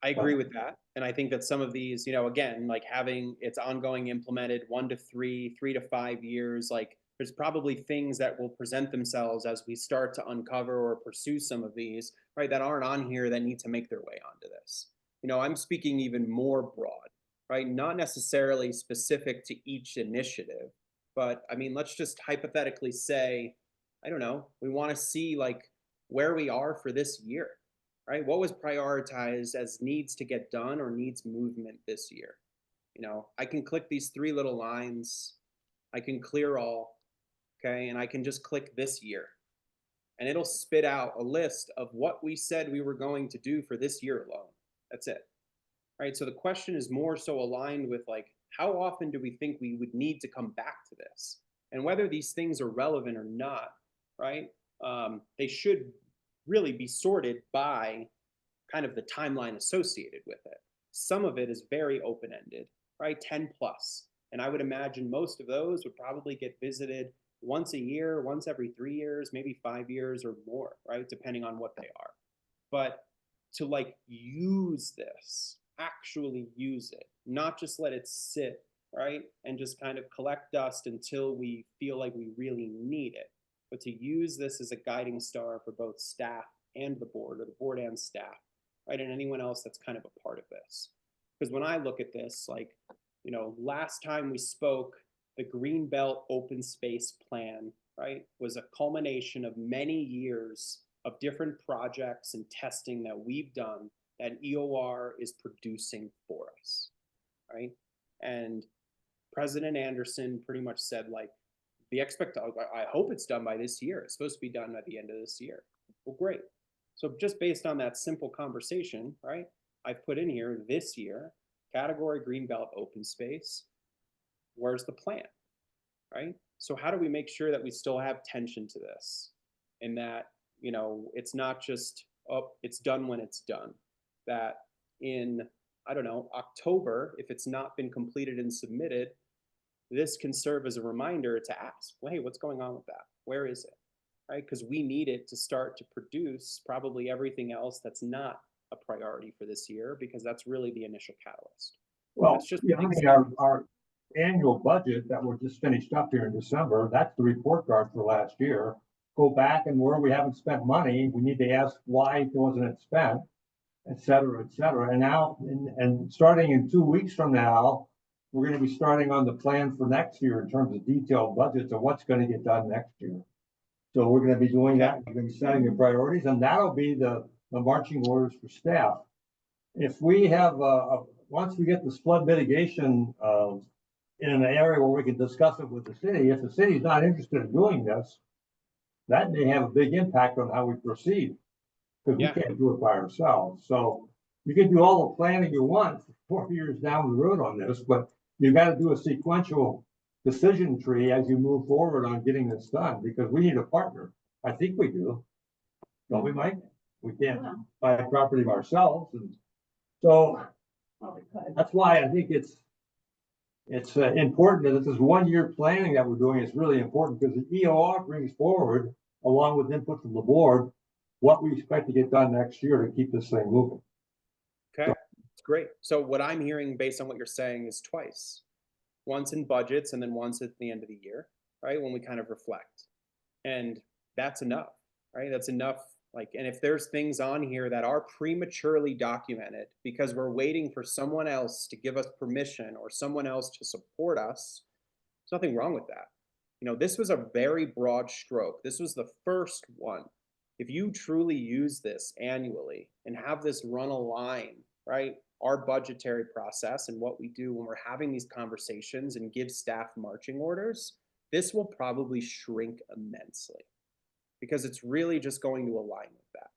I agree with that. And I think that some of these, again, like having it's ongoing implemented 1 to 3, 3 to 5 years, like there's probably things that will present themselves as we start to uncover or pursue some of these, right, that aren't on here that need to make their way onto this. I'm speaking even more broad, right? Not necessarily specific to each initiative, but I mean, let's just hypothetically say, I don't know, we want to see like where we are for this year, right? What was prioritized as needs to get done or needs movement this year? I can click these 3 little lines, I can clear all, okay, and I can just click this year. And it'll spit out a list of what we said we were going to do for this year alone. That's it, right? So the question is more so aligned with like, how often do we think we would need to come back to this? And whether these things are relevant or not, right? They should really be sorted by kind of the timeline associated with it. Some of it is very open-ended, right? 10 plus. And I would imagine most of those would probably get visited once a year, once every 3 years, maybe 5 years or more, right? Depending on what they are. But to like use this, actually use it, not just let it sit, right? And just kind of collect dust until we feel like we really need it. But to use this as a guiding star for both staff and the board, or the board and staff, right? And anyone else that's kind of a part of this. Because when I look at this, like, last time we spoke, the Greenbelt Open Space Plan, right, was a culmination of many years of different projects and testing that we've done that EOR is producing for us, right? And President Anderson pretty much said, like, I hope it's done by this year. It's supposed to be done at the end of this year. Well, great. So just based on that simple conversation, right, I've put in here this year, category Greenbelt Open Space. Where's the plan, right? So how do we make sure that we still have tension to this and that, it's not just, oh, it's done when it's done. That in, I don't know, October, if it's not been completed and submitted, this can serve as a reminder to ask, well, hey, what's going on with that? Where is it, right? Because we need it to start to produce probably everything else that's not a priority for this year, because that's really the initial catalyst. Well, That's just our annual budget that we're just finished up here in December, that's the report card for last year. Go back and where we haven't spent money, we need to ask why wasn't it spent, et cetera, et cetera. And now, and starting in 2 weeks from now, we're going to be starting on the plan for next year in terms of detailed budgets of what's going to get done next year. So we're going to be doing that. We're going to be setting the priorities, and that'll be the marching orders for staff. If we have once we get this flood mitigation in an area where we can discuss it with the city, if the city's not interested in doing this, that may have a big impact on how we proceed, because we can't do it by ourselves. So you can do all the planning you want for 4 years down the road on this, but you got to do a sequential decision tree as you move forward on getting this done, because we need a partner. I think we do. Don't we, Mike? We can't buy a property ourselves. And so that's why I think it's It's important that this 1 year planning that we're doing is really important because the EOR brings forward, along with input from the board, what we expect to get done next year to keep this thing moving. Okay, great. So what I'm hearing based on what you're saying is twice. Once in budgets and then once at the end of the year, right? When we kind of reflect. And that's enough, right? That's enough. Like, and if there's things on here that are prematurely documented because we're waiting for someone else to give us permission or someone else to support us, there's nothing wrong with that. You know, this was a very broad stroke. This was the first one. If you truly use this annually and have this run a line, right? Our budgetary process and what we do when we're having these conversations and give staff marching orders, this will probably shrink immensely because it's really just going to align with that.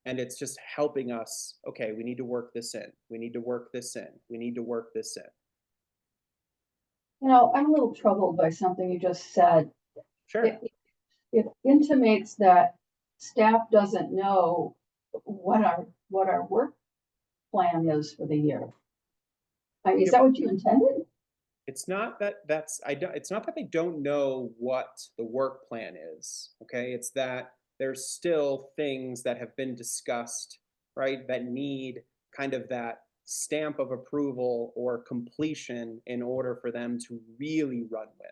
And it's just helping us, okay, we need to work this in. We need to work this in. We need to work this in. You know, I'm a little troubled by something you just said. Sure. It intimates that staff doesn't know what our work plan is for the year. I mean, is that what you intended? It's not that it's not that they don't know what the work plan is, okay? It's that there's still things that have been discussed, right, that need kind of that stamp of approval or completion in order for them to really run with,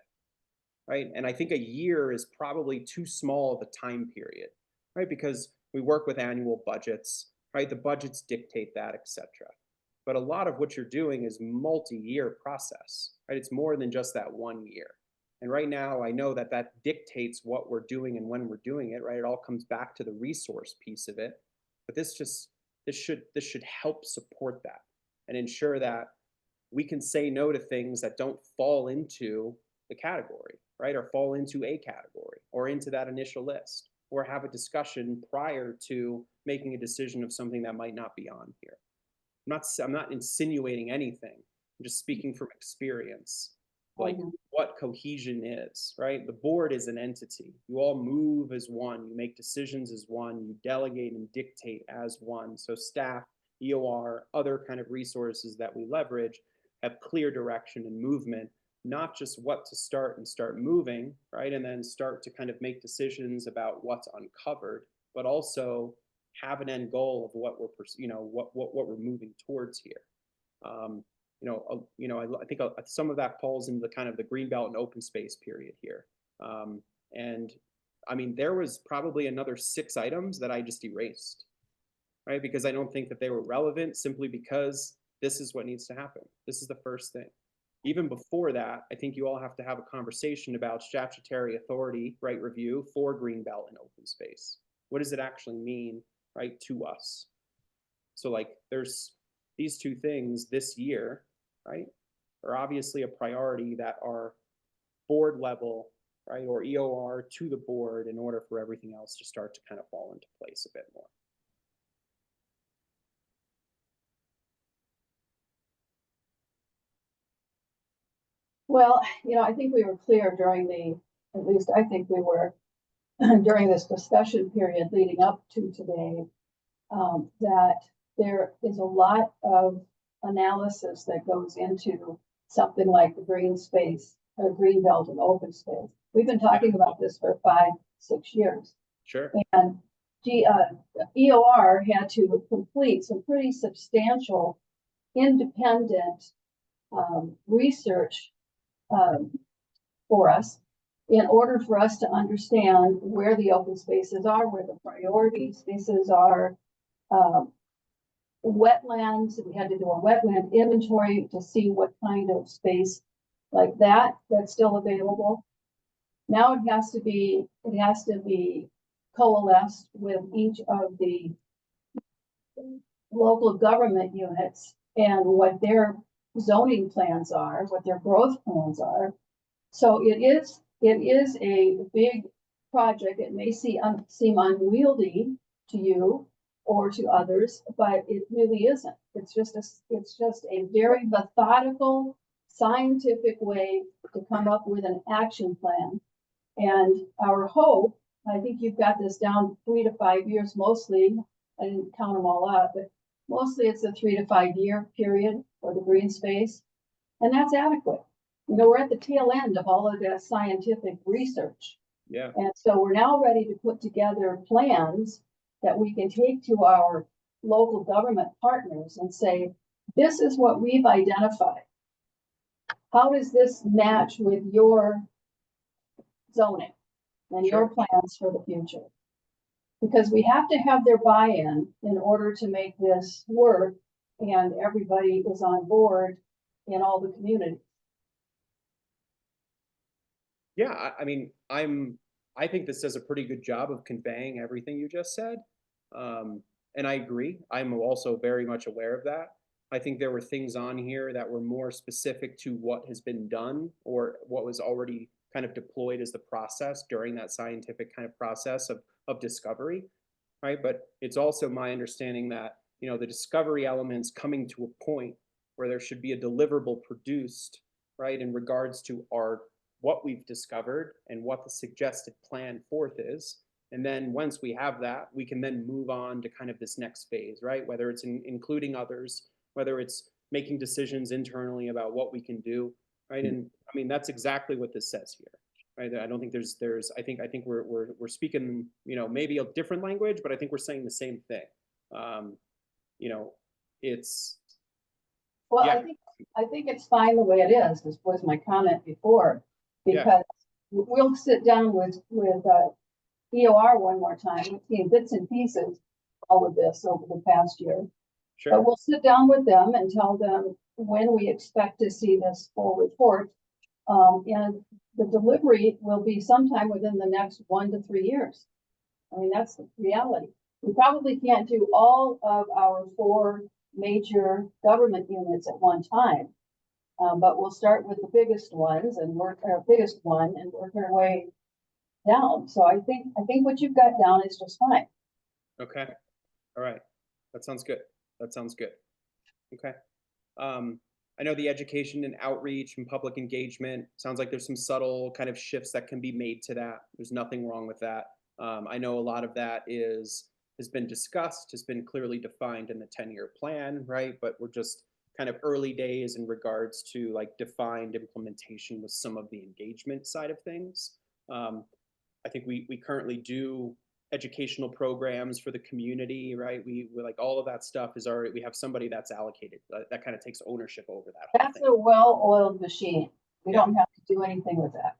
right? And I think a year is probably too small of a time period, right? Because we work with annual budgets, right? The budgets dictate that, etc. But a lot of what you're doing is multi-year process, right? It's more than just that 1 year. And right now, I know that that dictates what we're doing and when we're doing it, right? It all comes back to the resource piece of it. But this should help support that and ensure that we can say no to things that don't fall into the category, right? Or fall into a category or into that initial list, or have a discussion prior to making a decision of something that might not be on here. I'm not insinuating anything. I'm just speaking from experience, like what cohesion is, right? The board is an entity. You all move as one. You make decisions as one. You delegate and dictate as one. So staff, EOR, other kind of resources that we leverage have clear direction and movement, not just what to start moving, right? And then start to kind of make decisions about what's uncovered, but also have an end goal of what we're, what we're moving towards here. I think some of that falls into the kind of the greenbelt and open space period here. And I mean, there was probably another 6 items that I just erased, right? Because I don't think that they were relevant simply because this is what needs to happen. This is the first thing. Even before that, I think you all have to have a conversation about statutory authority, right, review for greenbelt and open space. What does it actually mean, right, to us? So like there's these 2 things this year, right, are obviously a priority that are board level, right, or EOR to the board in order for everything else to start to kind of fall into place a bit more. Well, you know, I think we were clear at least I think we were, during this discussion period leading up to today, that there is a lot of analysis that goes into something like the green space or green belt and open space. We've been talking about this for 5-6 years. Sure. And EOR had to complete some pretty substantial independent research for us in order for us to understand where the open spaces are, where the priority spaces are, wetlands. We had to do a wetland inventory to see what kind of space like that's still available. Now it has to be coalesced with each of the local government units and what their zoning plans are, what their growth plans are. So it is a big project. It may seem unwieldy to you or to others, but it really isn't. It's just a very methodical, scientific way to come up with an action plan. And our hope, I think you've got this down 3 to 5 years mostly. I didn't count them all up, but mostly it's a 3 to 5 year period for the green space. And that's adequate. You know, we're at the tail end of all of the scientific research. Yeah, And so we're now ready to put together plans that we can take to our local government partners and say, this is what we've identified. How does this match with your zoning and your plans for the future? Because we have to have their buy-in in order to make this work, and everybody is on board in all the communities. yeah, I mean, I think this does a pretty good job of conveying everything you just said. And I agree. I'm also very much aware of that. I think there were things on here that were more specific to what has been done or what was already kind of deployed as the process during that scientific kind of process of discovery, right? But it's also my understanding that, you know, the discovery elements coming to a point where there should be a deliverable produced, right, in regards to what we've discovered and what the suggested plan forth is. And then once we have that, we can then move on to kind of this next phase, right? Whether it's including others, whether it's making decisions internally about what we can do, right? And I mean, that's exactly what this says here, right? I don't think there's I think we're speaking, you know, maybe a different language, but I think we're saying the same thing. You know, it's Well, Yeah. I think it's fine the way it is. This was my comment before, Yeah. because we'll sit down with EOR one more time. We've seen bits and pieces all of this over the past year. But sure. we'll sit down with them and tell them when we expect to see this full report. And the delivery will be sometime within the next 1 to 3 years. I mean, that's the reality. We probably can't do all of our 4 major government units at one time. But we'll start with the biggest ones and work our biggest one and work our way down. So I think what you've got down is just fine. Okay. All right. That sounds good. That sounds good. Okay. I know the education and outreach and public engagement sounds like there's some subtle kind of shifts that can be made to that. There's nothing wrong with that. I know a lot of that has been discussed, has been clearly defined in the 10-year plan, right? But we're just kind of early days in regards to like defined implementation with some of the engagement side of things. I think we currently do educational programs for the community, right? We like all of that stuff is already, we have somebody that's allocated that kind of takes ownership over that whole That's thing. a well-oiled machine. We Yeah. don't have to do anything with that.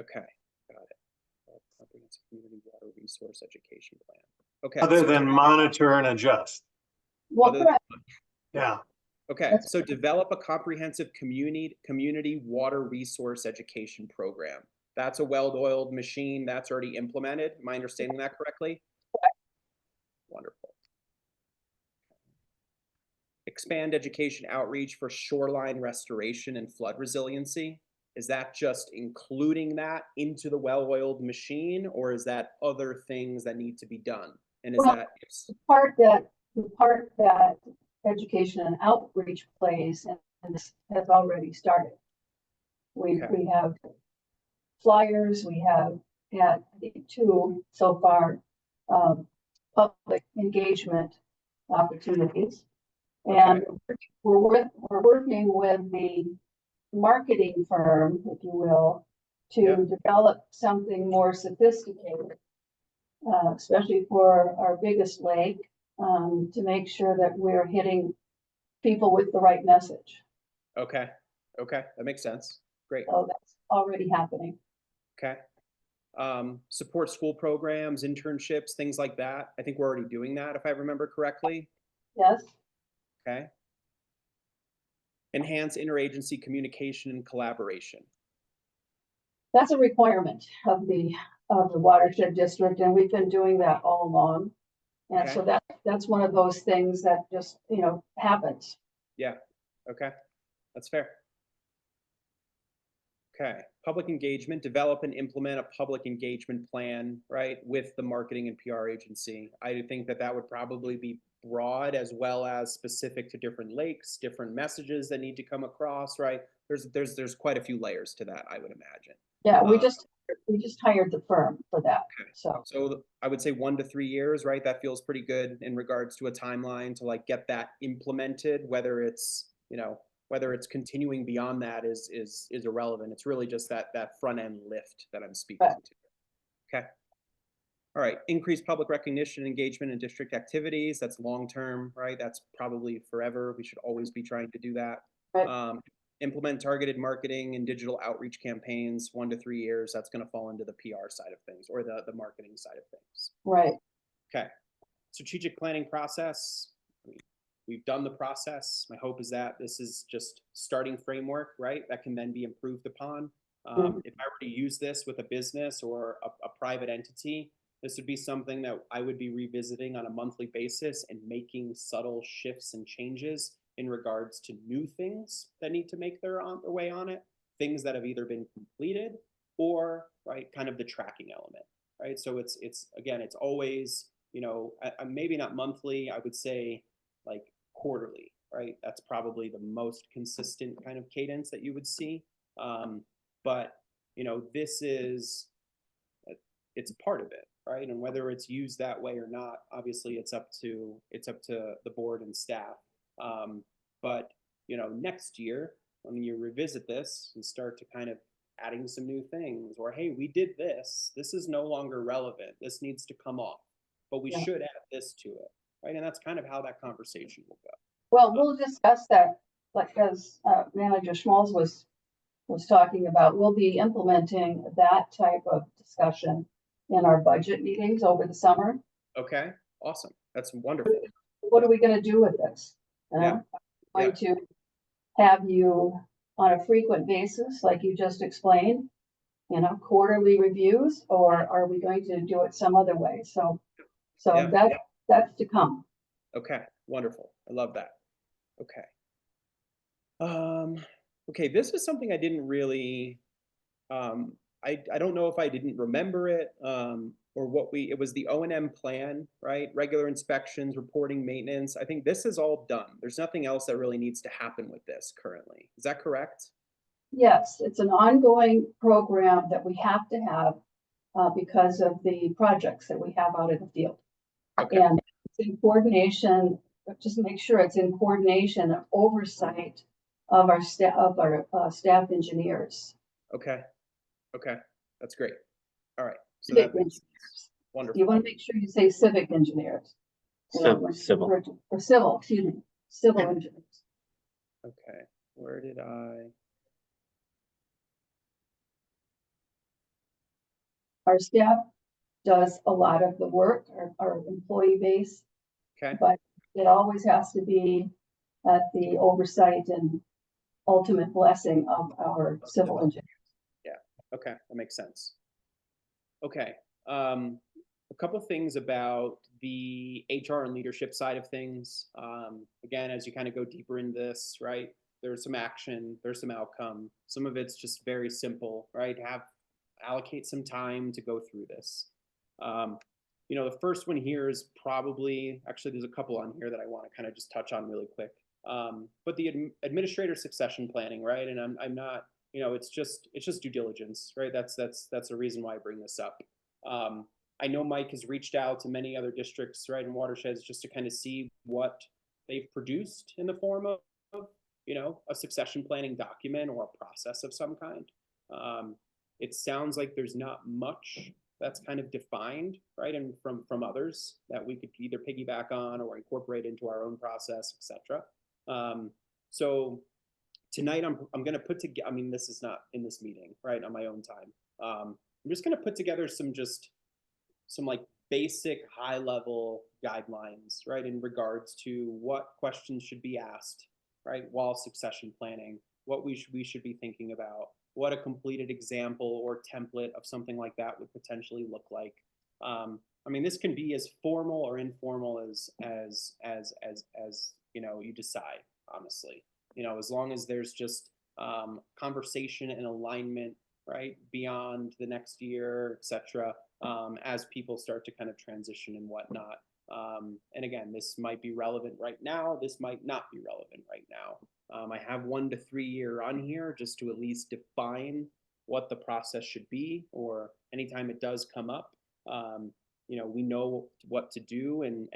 Okay, got it. Comprehensive community water resource education plan. Okay. Other so than monitor and adjust. Well, Other- correct. Yeah. Okay, That's- so develop a comprehensive community water resource education program. That's a well-oiled machine that's already implemented. Am I understanding that correctly? Wonderful. Expand education outreach for shoreline restoration and flood resiliency. Is that just including that into the well-oiled machine, or is that other things that need to be done? And is Well, that The part that education and outreach plays and this has already started. We have flyers, we have had I think 2 so far, public engagement opportunities. And we're working with the marketing firm, if you will, to Yeah. develop something more sophisticated, especially for our biggest lake, to make sure that we're hitting people with the right message. okay? Okay, that makes sense. Great. So that's already happening. Okay. Support school programs, internships, things like that. I think we're already doing that, if I remember correctly. Yes, Okay. Enhance interagency communication and collaboration. that's a requirement of the watershed district, and we've been doing that all along. And so that's one of those things that just, happens. Yeah. Okay. That's fair. Okay. Public engagement, develop and implement a public engagement plan, right, with the marketing and PR agency. I think that would probably be broad as well as specific to different lakes, different messages that need to come across, right? There's quite a few layers to that, I would imagine. Yeah, we just hired the firm for that, Okay. so. So I would say 1 to 3 years, right? That feels pretty good in regards to a timeline to like get that implemented, whether it's, whether it's continuing beyond that is irrelevant. It's really just that front end lift that I'm speaking Right. to. Okay. All right, increased public recognition, engagement in district activities. That's long-term, right? That's probably forever. We should always be trying to do that. Right. Implement targeted marketing and digital outreach campaigns, 1 to 3 years. That's going to fall into the PR side of things or the marketing side of things. Right. Okay. Strategic planning process. We've done the process. My hope is that this is just starting framework, right? That can then be improved upon. If I were to use this with a business or a private entity, this would be something that I would be revisiting on a monthly basis and making subtle shifts and changes in regards to new things that need to make their way on it, things that have either been completed or, right, kind of the tracking element, right? So it's again, it's always, you know, maybe not monthly, I would say like quarterly, right? That's probably the most consistent kind of cadence that you would see. But, you know, this is, it's part of it, right? And whether it's used that way or not, obviously it's up to the board and staff. But, you know, next year, when you revisit this and start to kind of adding some new things, or, hey, we did this is no longer relevant. This needs to come off, but we Yeah. should add this to it, right? And that's kind of how that conversation will go. Well, we'll discuss that, like as Manager Schmalz was talking about. We'll be implementing that type of discussion in our budget meetings over the summer. Okay, awesome. That's wonderful. What are we going to do with this? Yeah. Going to have you on a frequent basis, like you just explained, you know, quarterly reviews, or are we going to do it some other way? So Yeah. that's to come. Okay, wonderful. I love that. Okay. Okay, this is something I didn't really, I don't know if I didn't remember it, or it was the O&M plan, right? Regular inspections, reporting, maintenance. I think this is all done. There's nothing else that really needs to happen with this currently. Is that correct? Yes, it's an ongoing program that we have to have because of the projects that we have out in the field. Okay. And it's in coordination, just make sure it's in coordination and oversight of our staff engineers. Okay. Okay. That's great. All right. So Civic that's engineers. wonderful. You want to make sure you say civic engineers. Civil. Or civil, excuse me, civil engineers. Okay. Where did I? Our staff does a lot of the work, our employee base, Okay. but it always has to be at the oversight and ultimate blessing of our civil engineers. Okay, that makes sense. Okay, a couple things about the HR and leadership side of things. Again, as you kind of go deeper in this, right, there's some action, there's some outcome. Some of it's just very simple, right? Allocate some time to go through this. You know, the first one here is probably, actually there's a couple on here that I want to kind of just touch on really quick. But the administrator succession planning, right? And I'm not, you know, it's just due diligence, right? That's the reason why I bring this up. I know Mike has reached out to many other districts, right, and watersheds just to kind of see what they've produced in the form of, you know, a succession planning document or a process of some kind. It sounds like there's not much that's kind of defined, right, and from others that we could either piggyback on or incorporate into our own process, etc. So tonight I'm going to put together, I mean, this is not in this meeting, right, on my own time. I'm just going to put together some like basic high level guidelines, right, in regards to what questions should be asked, right, while succession planning, what we should be thinking about, what a completed example or template of something like that would potentially look like. I mean, this can be as formal or informal as you know, you decide, honestly. You know, as long as there's just conversation and alignment, right, beyond the next year, etc., as people start to kind of transition and whatnot. And again, this might be relevant right now. This might not be relevant right now. I have 1 to 3 year on here just to at least define what the process should be, or anytime it does come up, you know, we know what to do and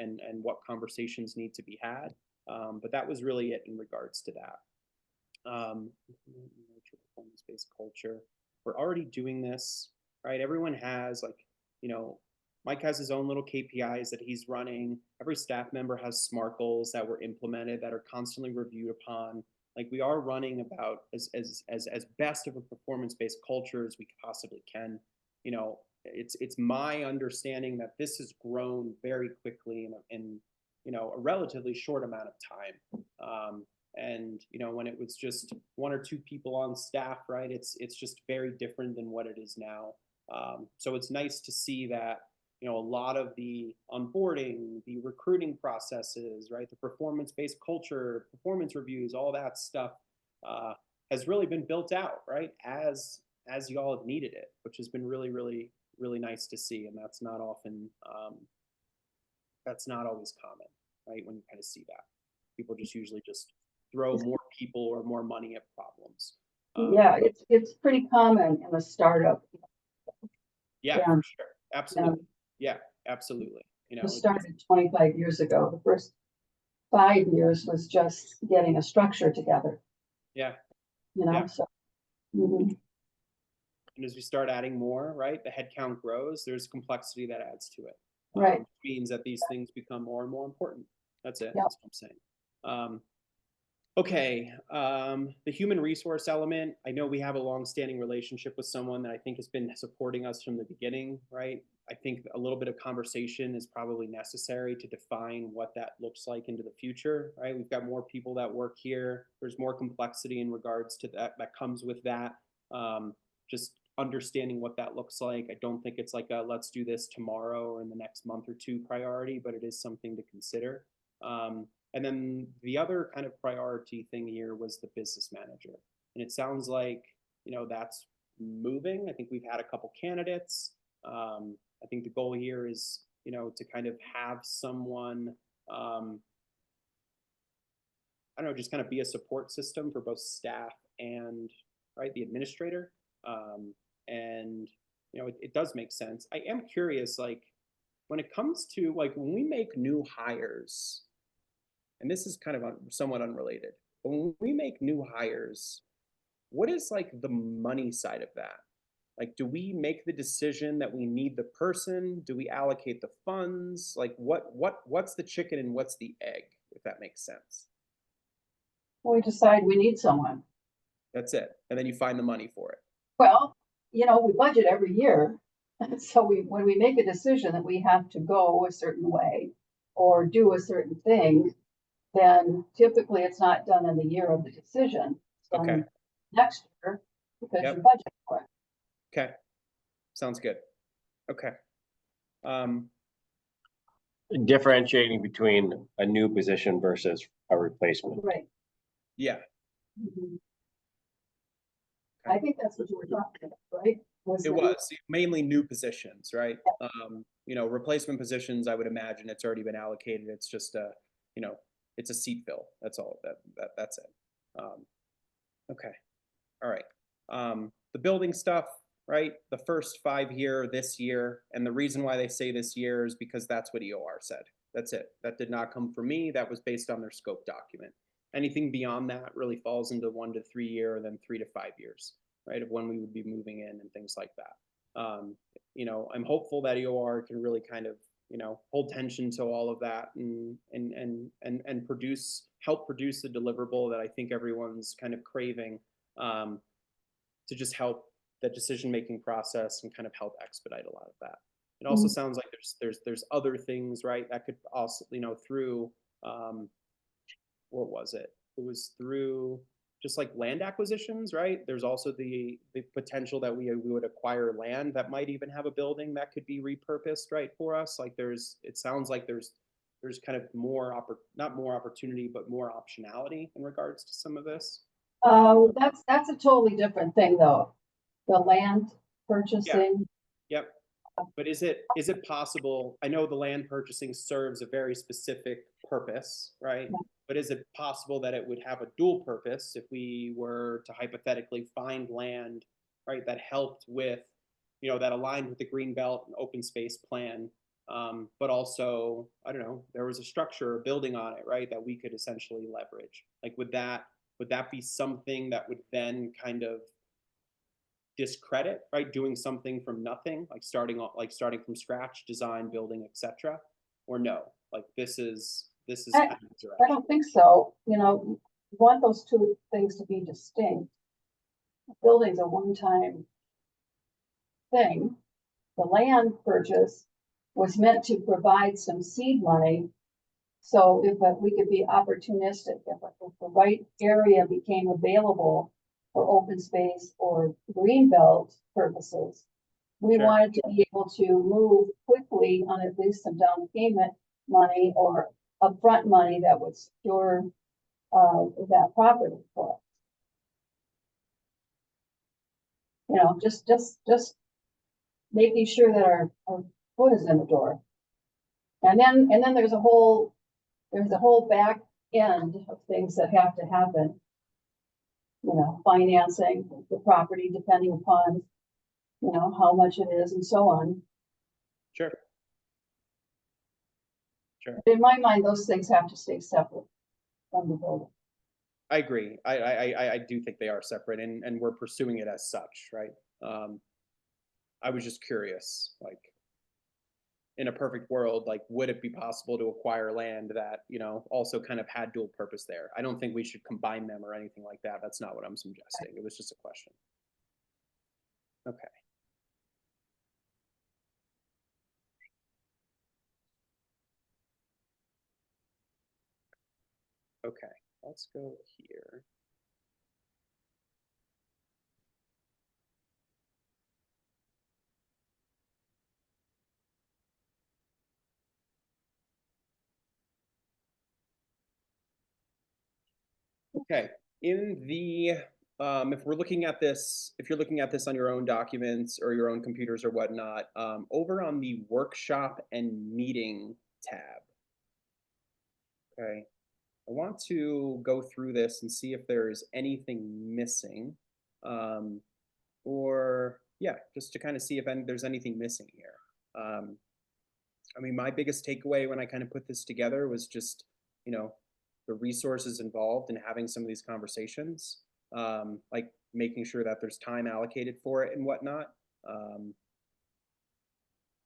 what conversations need to be had. But that was really it in regards to that. Nurture performance-based culture. We're already doing this, right? Everyone has like, you know, Mike has his own little KPIs that he's running. Every staff member has SMART goals that were implemented that are constantly reviewed upon. Like we are running about as best of a performance-based culture as we possibly can. You know, it's my understanding that this has grown very quickly in you know a relatively short amount of time. And you know when it was just one or two people on staff, right? It's just very different than what it is now. So it's nice to see that you know a lot of the onboarding, the recruiting processes, right, the performance-based culture, performance reviews, all that stuff uh, has really been built out, right, as y'all have needed it, which has been really nice to see, and that's not often that's not always common, right, when you kind of see that. People just usually just throw more people or more money at problems. Yeah, it's pretty common in a startup. Yeah, Yeah. for sure. Absolutely. Yeah, absolutely. You know, It started 25 years ago. The first 5 years was just getting a structure together, yeah. you know, Yeah. so. Mhm. And as we start adding more, right, the headcount grows, there's complexity that adds to it. Right. Which means that these things become more and more important. That's it. Yep. That's what I'm saying. Okay, the human resource element. I know we have a long-standing relationship with someone that I think has been supporting us from the beginning, right? I think a little bit of conversation is probably necessary to define what that looks like into the future, right? We've got more people that work here. There's more complexity in regards to that comes with that. Just understanding what that looks like. I don't think it's like a let's do this tomorrow or in the next month or two priority, but it is something to consider. And then the other kind of priority thing here was the business manager. And it sounds like, you know, that's moving. I think we've had a couple candidates. I think the goal here is, you know, to kind of have someone, I don't know, just kind of be a support system for both staff and, right, the administrator. And, you know, it does make sense. I am curious, like, when it comes to, like, when we make new hires, and this is kind of somewhat unrelated, but when we make new hires, what is like the money side of that? Like, do we make the decision that we need the person? Do we allocate the funds? Like, what's the chicken and what's the egg, if that makes sense? We decide we need someone. That's it, and then you find the money for it. Well, you know, we budget every year. So when we make a decision that we have to go a certain way or do a certain thing, then typically it's not done in the year of the decision. It's done Okay. next year because Yep. you budget for it. Okay, sounds good. Okay. Um, Differentiating between a new position versus a replacement. Right. yeah, Mhm. I think that's what you were talking about, right? it was mainly new positions, right? You know, replacement positions, I would imagine it's already been allocated. It's just a, you know, it's a seat fill. That's all. That's it. Okay. All right. The building stuff, right? The first 5 here, this year, and the reason why they say this year is because that's what EOR said. That's it. That did not come from me. That was based on their scope document. Anything beyond that really falls into 1 to 3 year, and then 3 to 5 years, right? Of when we would be moving in and things like that. You know, I'm hopeful that EOR can really kind of, you know, hold tension to all of that and help produce the deliverable that I think everyone's kind of craving, to just help the decision-making process and kind of help expedite a lot of that. It also sounds like there's other things, right? That could also, you know, through what was it? It was through just like land acquisitions, right? There's also the potential that we would acquire land that might even have a building that could be repurposed, right, for us. Like it sounds like there's kind of not more opportunity, but more optionality in regards to some of this. That's a totally different thing, though. The land purchasing. Yep. But is it possible? I know the land purchasing serves a very specific purpose, right? Yeah. But is it possible that it would have a dual purpose if we were to hypothetically find land, right, that helped with, you know, that aligned with the green belt and open space plan, but also, I don't know, there was a structure or building on it, right, that we could essentially leverage. Like, would that would that be something that would then kind of discredit, right? Doing something from nothing, like starting from scratch, design, building, etc. Or no, like this is I- kind of the I direction. don't think so. You know, you want those two things to be distinct. Building's a one-time thing. The land purchase was meant to provide some seed money. So if we could be opportunistic, if the right area became available for open space or green belt purposes, we Sure. wanted to be able to move quickly on at least some down payment money or upfront money that would secure that property for us. You know, just making sure that our foot is in the door. And then there's a whole back end of things that have to happen. You know, financing the property depending upon, you know, how much it is and so on. Sure. In my mind, those things have to stay separate from the building. I agree. I do think they are separate, and we're pursuing it as such, right? I was just curious, like, in a perfect world, like, would it be possible to acquire land that, you know, also kind of had dual purpose there? I don't think we should combine them or anything like that. That's not what I'm suggesting. It was just a question. Okay. Okay, let's go here. Okay, in the, if we're looking at this, if you're looking at this on your own documents or your own computers or whatnot, over on the workshop and meeting tab. Okay, I want to go through this and see if there's anything missing. Or yeah, just to kind of see if there's anything missing here. I mean, my biggest takeaway when I kind of put this together was just, you know, the resources involved in having some of these conversations, like making sure that there's time allocated for it and whatnot.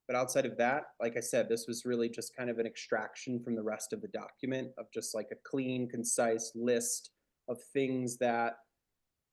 But outside of that, like I said, this was really just kind of an extraction from the rest of the document of just like a clean, concise list of things that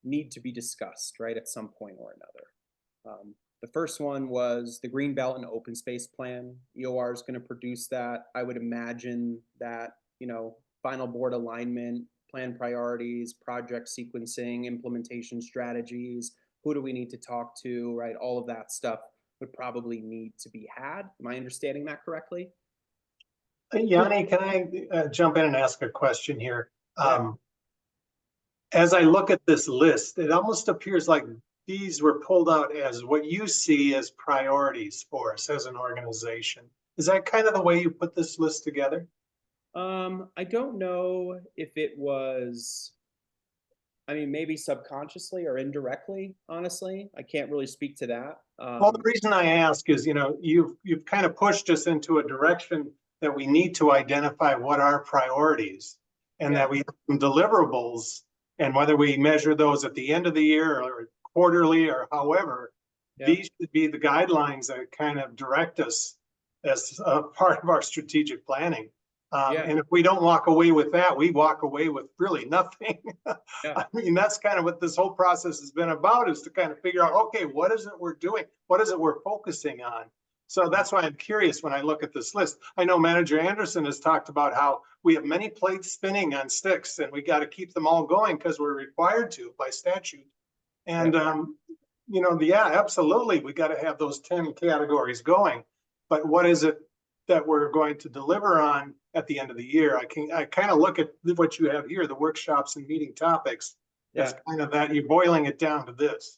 need to be discussed, right, at some point or another. The first one was the Green Belt and Open Space Plan. EOR is going to produce that. I would imagine that, you know, final board alignment, plan priorities, project sequencing, implementation strategies, who do we need to talk to, right? All of that stuff would probably need to be had. Am I understanding that correctly? Yanni, can I jump in and ask a question here? Yeah. As I look at this list, it almost appears like these were pulled out as what you see as priorities for us as an organization. Is that kind of the way you put this list together? I don't know if it was, I mean, maybe subconsciously or indirectly, honestly. I can't really speak to that. Well, the reason I ask is, you know, you've kind of pushed us into a direction that we need to identify what are priorities and that we have some deliverables, and whether we measure those at the end of the year or quarterly or however, these should be the guidelines that kind of direct us as a part of our strategic planning. And if we don't walk away with that, we walk away with really nothing. I mean, that's kind of what this whole process has been about, is to kind of figure out, okay, what is it we're doing? What is it we're focusing on? So that's why I'm curious when I look at this list. I know Manager Anderson has talked about how we have many plates spinning on sticks and we got to keep them all going because we're required to by statute. And, you know, yeah, absolutely. We got to have those 10 categories going. But what is it that we're going to deliver on at the end of the year? I kind of look at what you have here, the workshops and meeting topics. That's kind of that, you're boiling it down to this.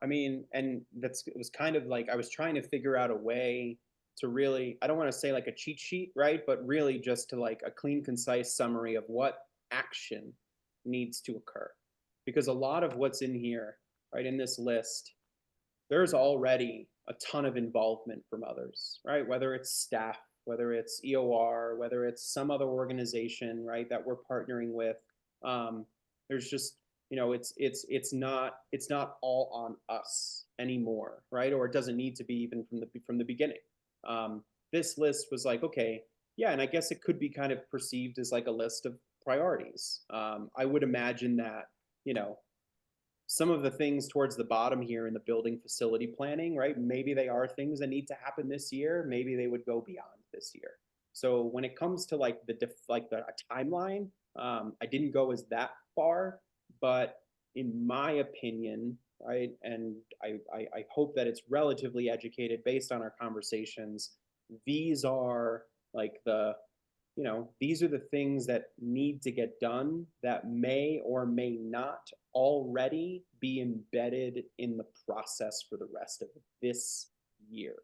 I mean, and it was kind of like I was trying to figure out a way to really, I don't want to say like a cheat sheet, right? But really just to like a clean, concise summary of what action needs to occur. Because a lot of what's in here, right, in this list, there's already a ton of involvement from others, right? Whether it's staff, whether it's EOR, whether it's some other organization, right, that we're partnering with. There's just, it's not all on us anymore, right? Or it doesn't need to be even from the beginning. This list was like, okay, yeah, and I guess it could be kind of perceived as like a list of priorities. I would imagine that, some of the things towards the bottom here in the building facility planning, right? Maybe they are things that need to happen this year. Maybe they would go beyond this year. So when it comes to like the timeline, I didn't go as that far, but in my opinion, right, and I hope that it's relatively educated based on our conversations. These are like these are the things that need to get done that may or may not already be embedded in the process for the rest of this year.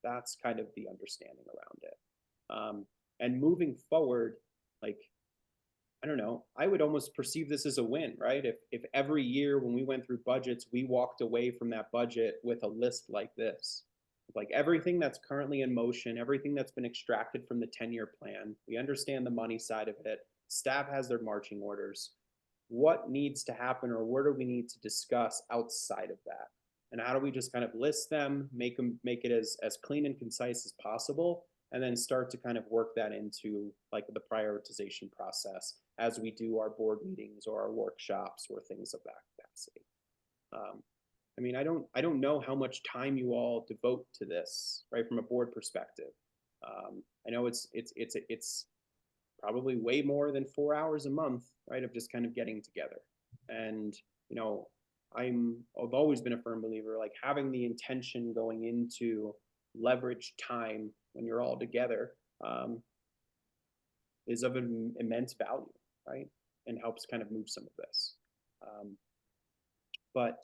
That's kind of the understanding around it. And moving forward, like, I don't know, I would almost perceive this as a win, right? If every year when we went through budgets, we walked away from that budget with a list like this. Like everything that's currently in motion, everything that's been extracted from the 10-year plan, we understand the money side of it. Staff has their marching orders. What needs to happen, or what do we need to discuss outside of that? And how do we just kind of list them, make it as clean and concise as possible, and then start to kind of work that into like the prioritization process as we do our board meetings or our workshops or things of that capacity. I mean, I don't know how much time you all devote to this, right, from a board perspective. I know it's probably way more than 4 hours a month, right, of just kind of getting together. And I've always been a firm believer, like having the intention going into leverage time when you're all together is of an immense value, right, and helps kind of move some of this. But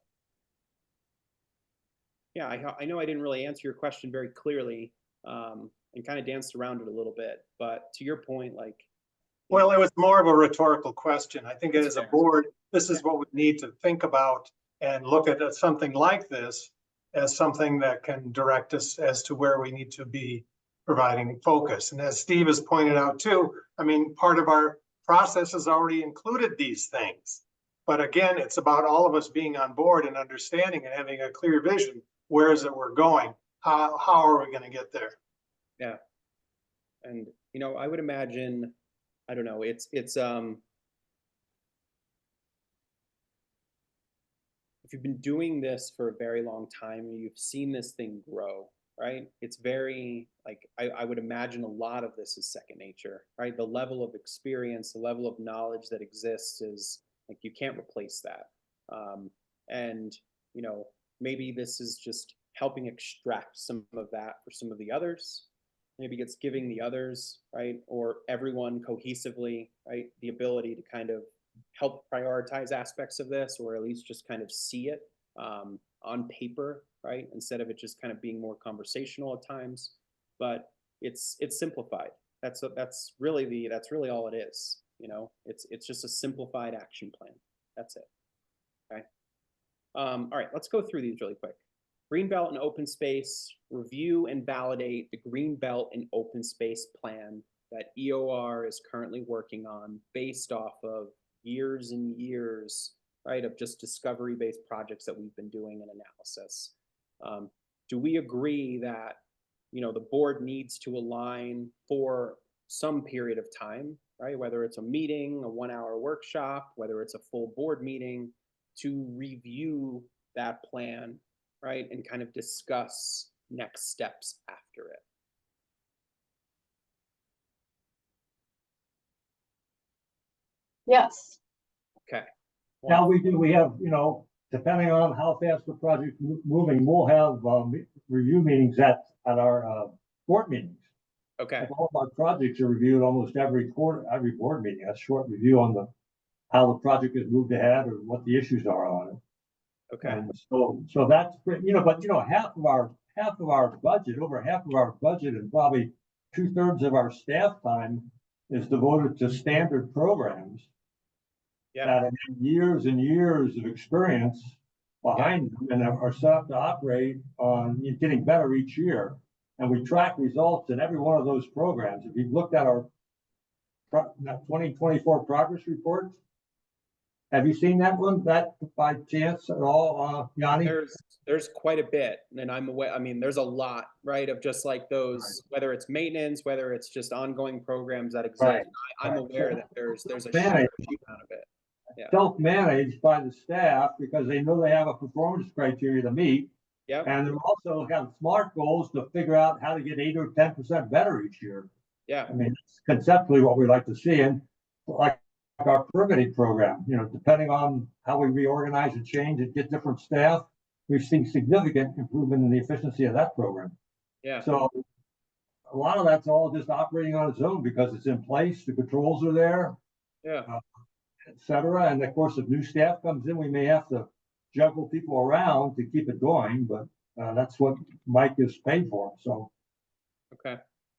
yeah, I know I didn't really answer your question very clearly, and kind of danced around it a little bit, but to your point, like. Well, it was more of a rhetorical question. I think That's as a fair. board, this is what we need to think about and look at something like this as something that can direct us as to where we need to be providing focus. And as Steve has pointed out too, I mean, part of our process has already included these things. But again, it's about all of us being on board and understanding and having a clear vision. Where is it we're going? How are we going to get there? Yeah. And, I would imagine, I don't know, it's if you've been doing this for a very long time, you've seen this thing grow, right? It's very, like, I would imagine a lot of this is second nature, right? The level of experience, the level of knowledge that exists is, like, you can't replace that. And, maybe this is just helping extract some of that for some of the others. Maybe it's giving the others, right, or everyone cohesively, right, the ability to kind of help prioritize aspects of this, or at least just kind of see it on paper, right, instead of it just kind of being more conversational at times. But it's simplified. That's really all it is. It's just a simplified action plan. That's it. Okay. All right, let's go through these really quick. Greenbelt and open space, review and validate the Greenbelt and open space plan that EOR is currently working on based off of years and years, right, of just discovery-based projects that we've been doing in analysis. Do we agree that, the board needs to align for some period of time, right, whether it's a meeting, a 1-hour workshop, whether it's a full board meeting, to review that plan, right, and kind of discuss next steps after it? Yes. Okay. Now we have, depending on how fast the project's moving, we'll have review meetings at our board meetings. Okay. All of our projects are reviewed almost every quarter, every board meeting, a short review on how the project has moved ahead or what the issues are on it. Okay. And so that's, but half of our budget, over half of our budget, and probably 2/3 of our staff time is devoted to standard programs. Yeah. That have years and years of experience behind them and are set up to operate on getting better each year. And we track results in every one of those programs. If you've looked at our 2024 progress reports, Have you seen that one, that by chance at all, Yanni? There's quite a bit, and I'm aware, I mean, there's a lot, right, of just like those, whether it's maintenance, whether it's just ongoing programs that exist. Right, I'm right. aware that there's a Manage. huge amount of it. Yeah. Self-managed by the staff because they know they have a performance criteria to meet. Yep, And they also have SMART goals to figure out how to get 8 or 10% better each year. yeah, I mean, it's conceptually what we like to see, and like our permitting program, you know, depending on how we reorganize and change and get different staff, we've seen significant improvement in the efficiency of that program. yeah, So a lot of that's all just operating on its own because it's in place, the controls are there, yeah, et cetera. And of course, if new staff comes in, we may have to juggle people around to keep it going, but that's what Mike is paid for. okay,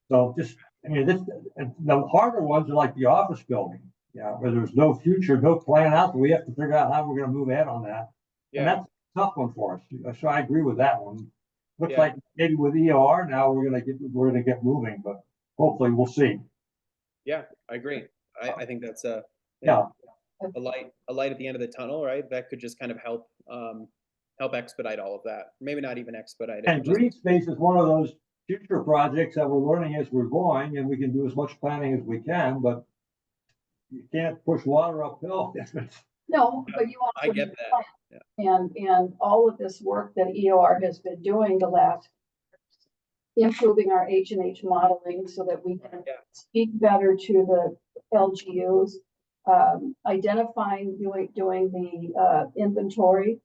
So just, I mean, this, and the harder ones are like the office building, where there's no future, no plan out, we have to figure out how we're gonna move ahead on that. And yeah, that's a tough one for us. So I agree with that one. Looks Yeah. like maybe with EOR now we're gonna get moving, but hopefully we'll see. yeah, I agree. I think that's Yeah, a light at the end of the tunnel, right? That could just kind of help, help expedite all of that. Maybe not even expedite it, and but just, green space is one of those future projects that we're learning as we're going, and we can do as much planning as we can, but you can't push water uphill. No, but you I also. get need that. plan. And all of this work that EOR has been doing the last, improving our H&H modeling so that we can Yeah. speak better to the LGUs, identifying, doing the inventory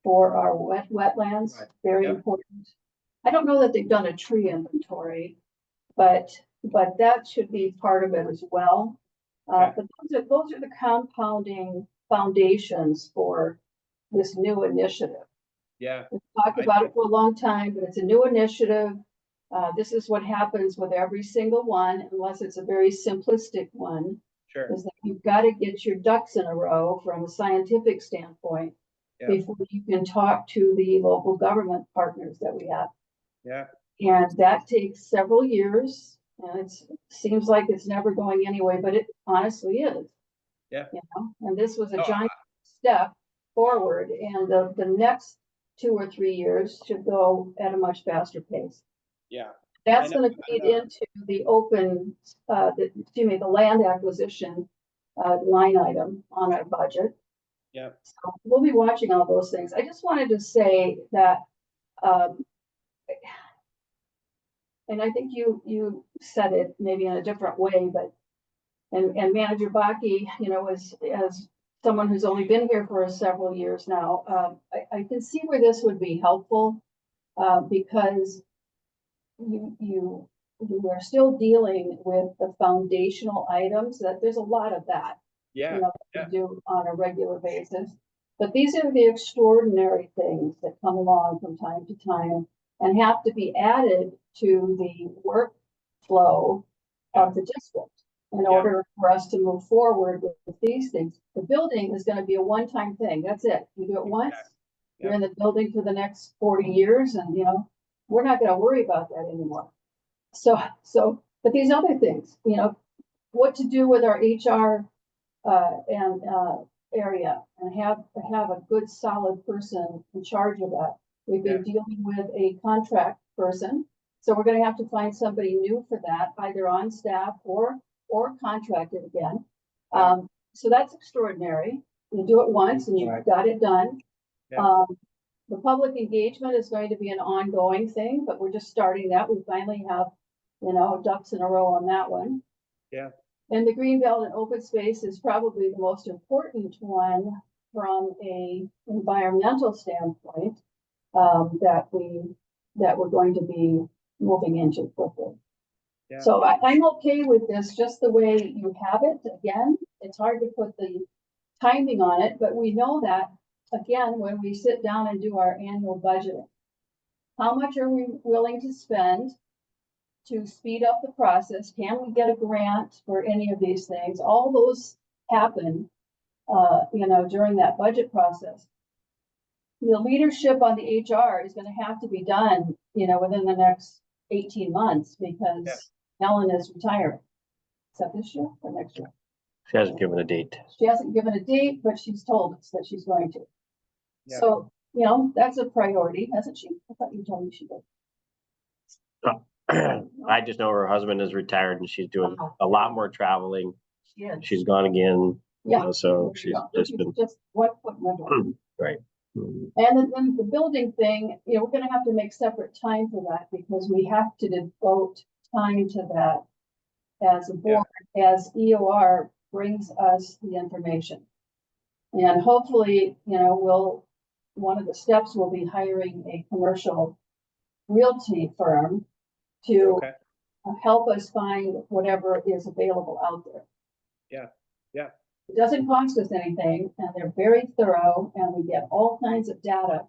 for our wetlands, Right. very Yep. important. I don't know that they've done a tree inventory, but that should be part of it as well. Okay. But those are the compounding foundations for this new initiative. Yeah, We've talked about it for a long time, but it's a new initiative. This is what happens with every single one, unless it's a very simplistic one, sure, is that you've got to get your ducks in a row from a scientific standpoint Yeah. before you can talk to the local government partners that we have. yeah, And that takes several years, and it seems like it's never going anyway, but it honestly is. Yeah. You know, and this was a No, giant step forward, and the next 2 or 3 years should go at a much faster pace. yeah, That's I know, gonna feed into the the land acquisition line item on our budget. yeah, So we'll be watching all those things. I just wanted to say that, and I think you said it maybe in a different way, but, and Manager Baki, you know, as someone who's only been here for several years now, I can see where this would be helpful, because you are still dealing with the foundational items, that there's a lot of that, yeah, you know, yeah. that we do on a regular basis. But these are the extraordinary things that come along from time to time and have to be added to the workflow of the district in Yeah. order for us to move forward with these things. The building is gonna be a one-time thing. That's it. You do it once, you're in the building for the next 40 years, and, you know, we're not gonna worry about that anymore. So, but these other things, you know, what to do with our HR and area, and have a good solid person in charge of that. We've been dealing with a contract person, so we're gonna have to find somebody new for that, either on staff or contracted again. So that's extraordinary. You do it once and you've Right. got it done. Yeah. The public engagement is going to be an ongoing thing, but we're just starting that. We finally have, you know, ducks in a row on that one. Yeah. And the greenbelt and open space is probably the most important one from a environmental standpoint, that we're going to be moving into quickly. Yeah. So I'm okay with this, just the way you have it. Again, it's hard to put the timing on it, but we know that, again, when we sit down and do our annual budgeting, how much are we willing to spend to speed up the process? Can we get a grant for any of these things? All those happen, you know, during that budget process. The leadership on the HR is gonna have to be done, you know, within the next 18 months, because Ellen is retiring. Is that this year or next year? She hasn't given a date. She hasn't given a date, but she's told us that she's going to. Yeah. So, you know, that's a priority, hasn't she? I thought you told me she did. I just know her husband is retired and she's doing Wow. a lot more traveling. She is. She's gone again, Yeah. so she's just been, Just one foot in the door. right. And then the building thing, you know, we're gonna have to make separate time for that because we have to devote time to that as a board, as EOR brings us the information. And hopefully, you know, one of the steps will be hiring a commercial realty firm to Okay. help us find whatever is available out there. Yeah, yeah. It doesn't cost us anything, and they're very thorough, and we get all kinds of data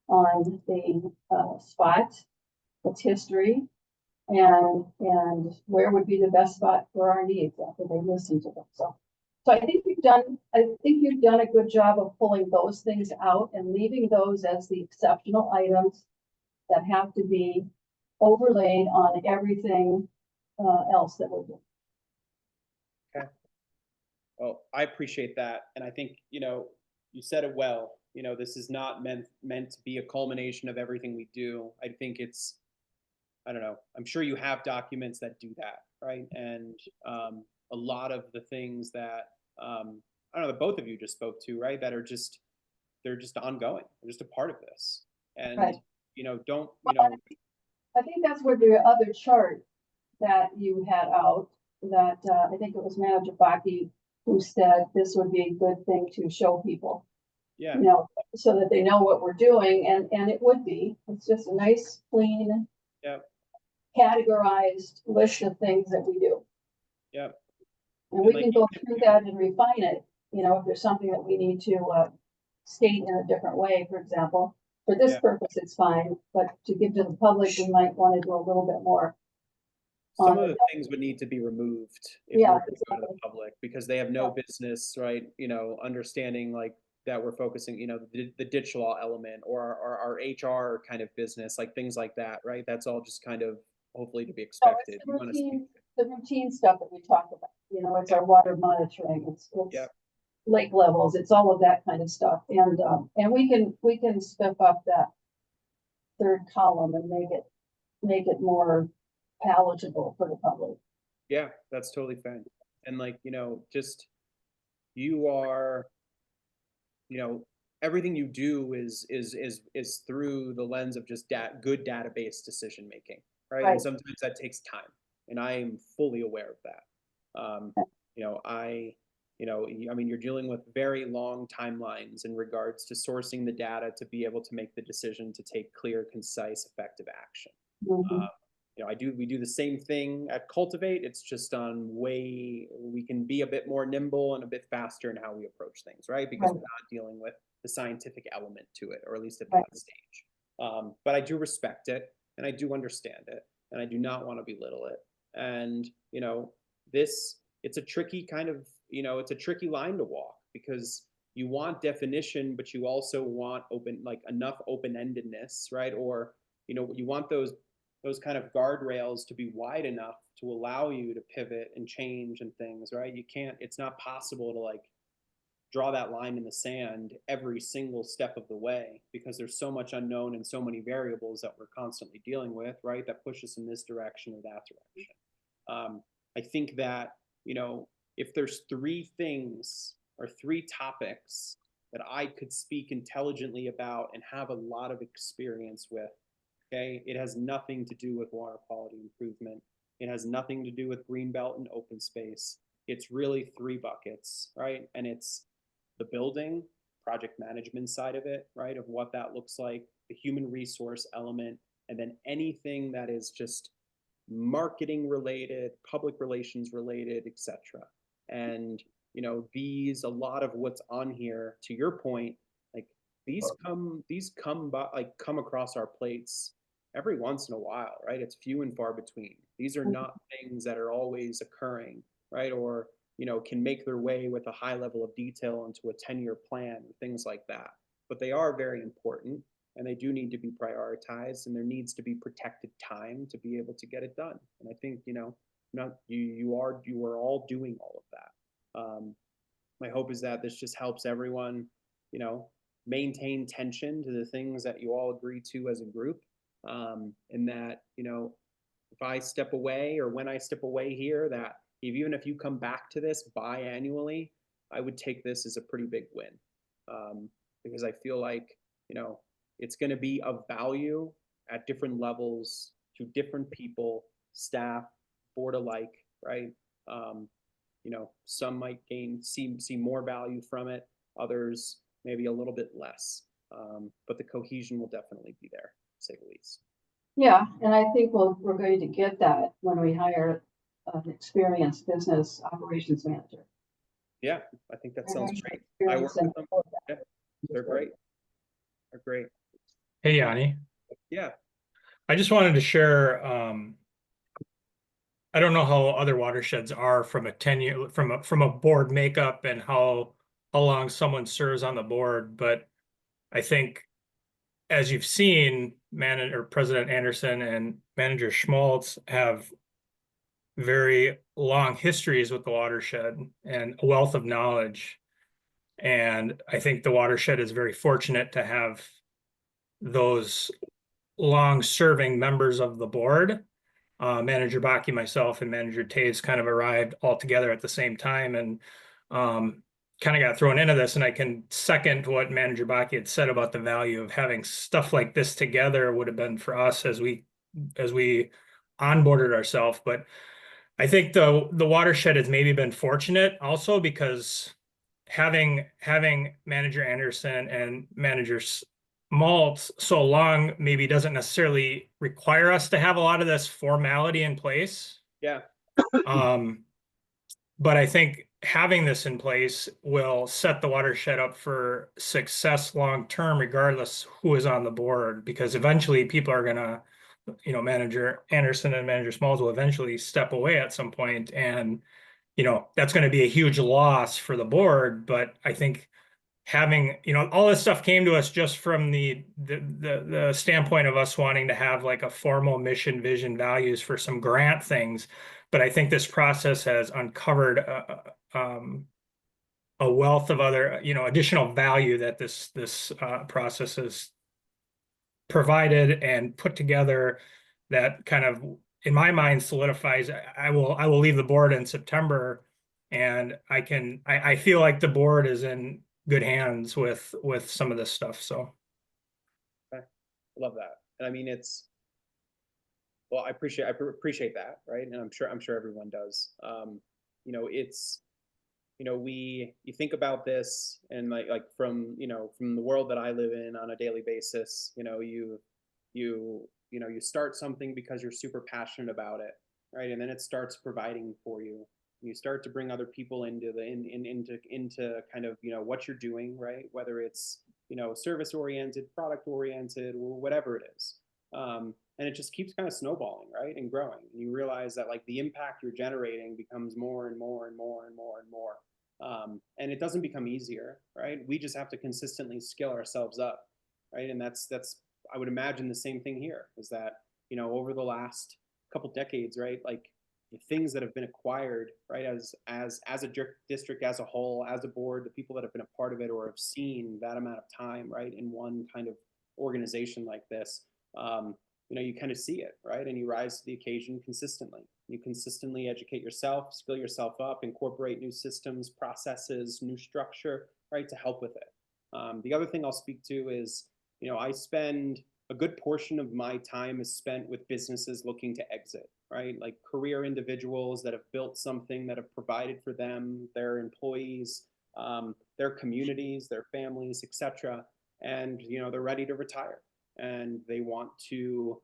on the spot, its history, and where would be the best spot for our needs after they listen to them. So I think you've done a good job of pulling those things out and leaving those as the exceptional items that have to be overlaid on everything else that we're doing. Well, I appreciate that. And I think, you know, you said it well. You know, this is not meant to be a culmination of everything we do. I think it's, I don't know, I'm sure you have documents that do that, right? And a lot of the things that, I don't know, that both of you just spoke to, right? That are just, they're just ongoing. They're just a part of this. And, Right. you know, don't, Well, you know, I think that's where the other chart that you had out, that I think it was Manager Baki who said this would be a good thing to show people, yeah, you know, so that they know what we're doing, and it would be. It's just a nice, clean, yeah, categorized list of things that we do. yeah. And we like can go through that and refine it, you know, if there's something that we need to state in a different way, for example. For this Yeah. purpose, it's fine, but to give to the public, we might want to do a little bit more. Some of the things would need to be removed if Yeah, we're going to go to the exactly. public because they have no business, right? You know, understanding like that we're focusing, you know, the digital element or our HR kind of business, like things like that, right? That's all just kind of hopefully to be So expected. it's You want to speak. the routine stuff that we talk about, you know, it's our water monitoring, it's Yeah. lake levels, it's all of that kind of stuff. And we can step up that third column and make it more palatable for the public. Yeah, that's totally fine. And like, you know, just you are, you know, everything you do is through the lens of just good database decision making, right? Right. And sometimes that takes time, and I am fully aware of that. You know, I mean, you're dealing with very long timelines in regards to sourcing the data to be able to make the decision to take clear, concise, effective action. Mhm. You know, we do the same thing at Cultivate. It's just on we can be a bit more nimble and a bit faster in how we approach things, right? Because Right. we're not dealing with the scientific element to it, or at least at Right. that stage. But I do respect it and I do understand it and I do not want to belittle it. And, you know, it's a tricky kind of, you know, it's a tricky line to walk because you want definition, but you also want like enough open-endedness, right? Or, you know, you want those kind of guardrails to be wide enough to allow you to pivot and change and things, right? It's not possible to like draw that line in the sand every single step of the way because there's so much unknown and so many variables that we're constantly dealing with, right? That push us in this direction or that direction. I think that, you know, if there's three things or three topics that I could speak intelligently about and have a lot of experience with, okay, it has nothing to do with water quality improvement. It has nothing to do with greenbelt and open space. It's really three buckets, right? And it's the building, project management side of it, right? Of what that looks like, the human resource element, and then anything that is just marketing related, public relations related, etc. And you know, a lot of what's on here, to your point, like these come across our plates every once in a while, right? It's few and far between. These are not things that are always occurring, right? Or, you know, can make their way with a high level of detail into a 10-year plan or things like that. But they are very important and they do need to be prioritized and there needs to be protected time to be able to get it done. And I think, you know, you are all doing all of that. My hope is that this just helps everyone, you know, maintain tension to the things that you all agree to as a group. And that, you know, if I step away or when I step away here, that even if you come back to this biannually, I would take this as a pretty big win. Because I feel like, you know, it's going to be of value at different levels to different people, staff, board alike, right? You know, some might see more value from it, others maybe a little bit less. But the cohesion will definitely be there, to say the least. Yeah, and I think we're going to get that when we hire an experienced business operations manager. Yeah, I think that sounds great. I Experience work in with them. all of that. Yeah, they're great. They're great. Hey, Yanni, Yeah. I just wanted to share, I don't know how other watersheds are from a tenure, from a board makeup and how long someone serves on the board, but I think as you've seen, President Anderson and Manager Schmaltz have very long histories with the watershed and a wealth of knowledge. And I think the watershed is very fortunate to have those long-serving members of the board. Manager Baki, myself, and Manager Taves kind of arrived all together at the same time and kind of got thrown into this. And I can second what Manager Baki had said about the value of having stuff like this together would have been for us as we onboarded ourselves. But I think the watershed has maybe been fortunate also because having Manager Anderson and Manager Schmaltz so long maybe doesn't necessarily require us to have a lot of this formality in place. Yeah. But I think having this in place will set the watershed up for success long term, regardless who is on the board, because eventually people are gonna, you know, Manager Anderson and Manager Smalls will eventually step away at some point, and you know that's going to be a huge loss for the board. But I think having, you know, all this stuff came to us just from the standpoint of us wanting to have like a formal mission, vision, values for some grant things. But I think this process has uncovered a wealth of other, you know, additional value that this process has provided and put together that kind of, in my mind, solidifies. I will leave the board in September, and I feel like the board is in good hands with some of this stuff. So Love that. And I mean, well, I appreciate that, right? And I'm sure everyone does. You know, it's, you know, you think about this and like from, you know, from the world that I live in on a daily basis, you know, you start something because you're super passionate about it, right? And then it starts providing for you. You start to bring other people into kind of, you know, what you're doing, right? Whether it's, you know, service oriented, product oriented, or whatever it is. And it just keeps kind of snowballing, right? And growing. And you realize that like the impact you're generating becomes more and more and more and more and more. And it doesn't become easier, right? We just have to consistently skill ourselves up, right? And that's I would imagine the same thing here is that, you know, over the last couple decades, right? Like the things that have been acquired, right? As a district as a whole, as a board, the people that have been a part of it or have seen that amount of time, right? In one kind of organization like this, you know, you kind of see it, right? And you rise to the occasion consistently. You consistently educate yourself, skill yourself up, incorporate new systems, processes, new structure, right? To help with it. The other thing I'll speak to is, you know, I spend a good portion of my time is spent with businesses looking to exit, right? Like career individuals that have built something that have provided for them, their employees, their communities, their families, etc. And, you know, they're ready to retire and they want to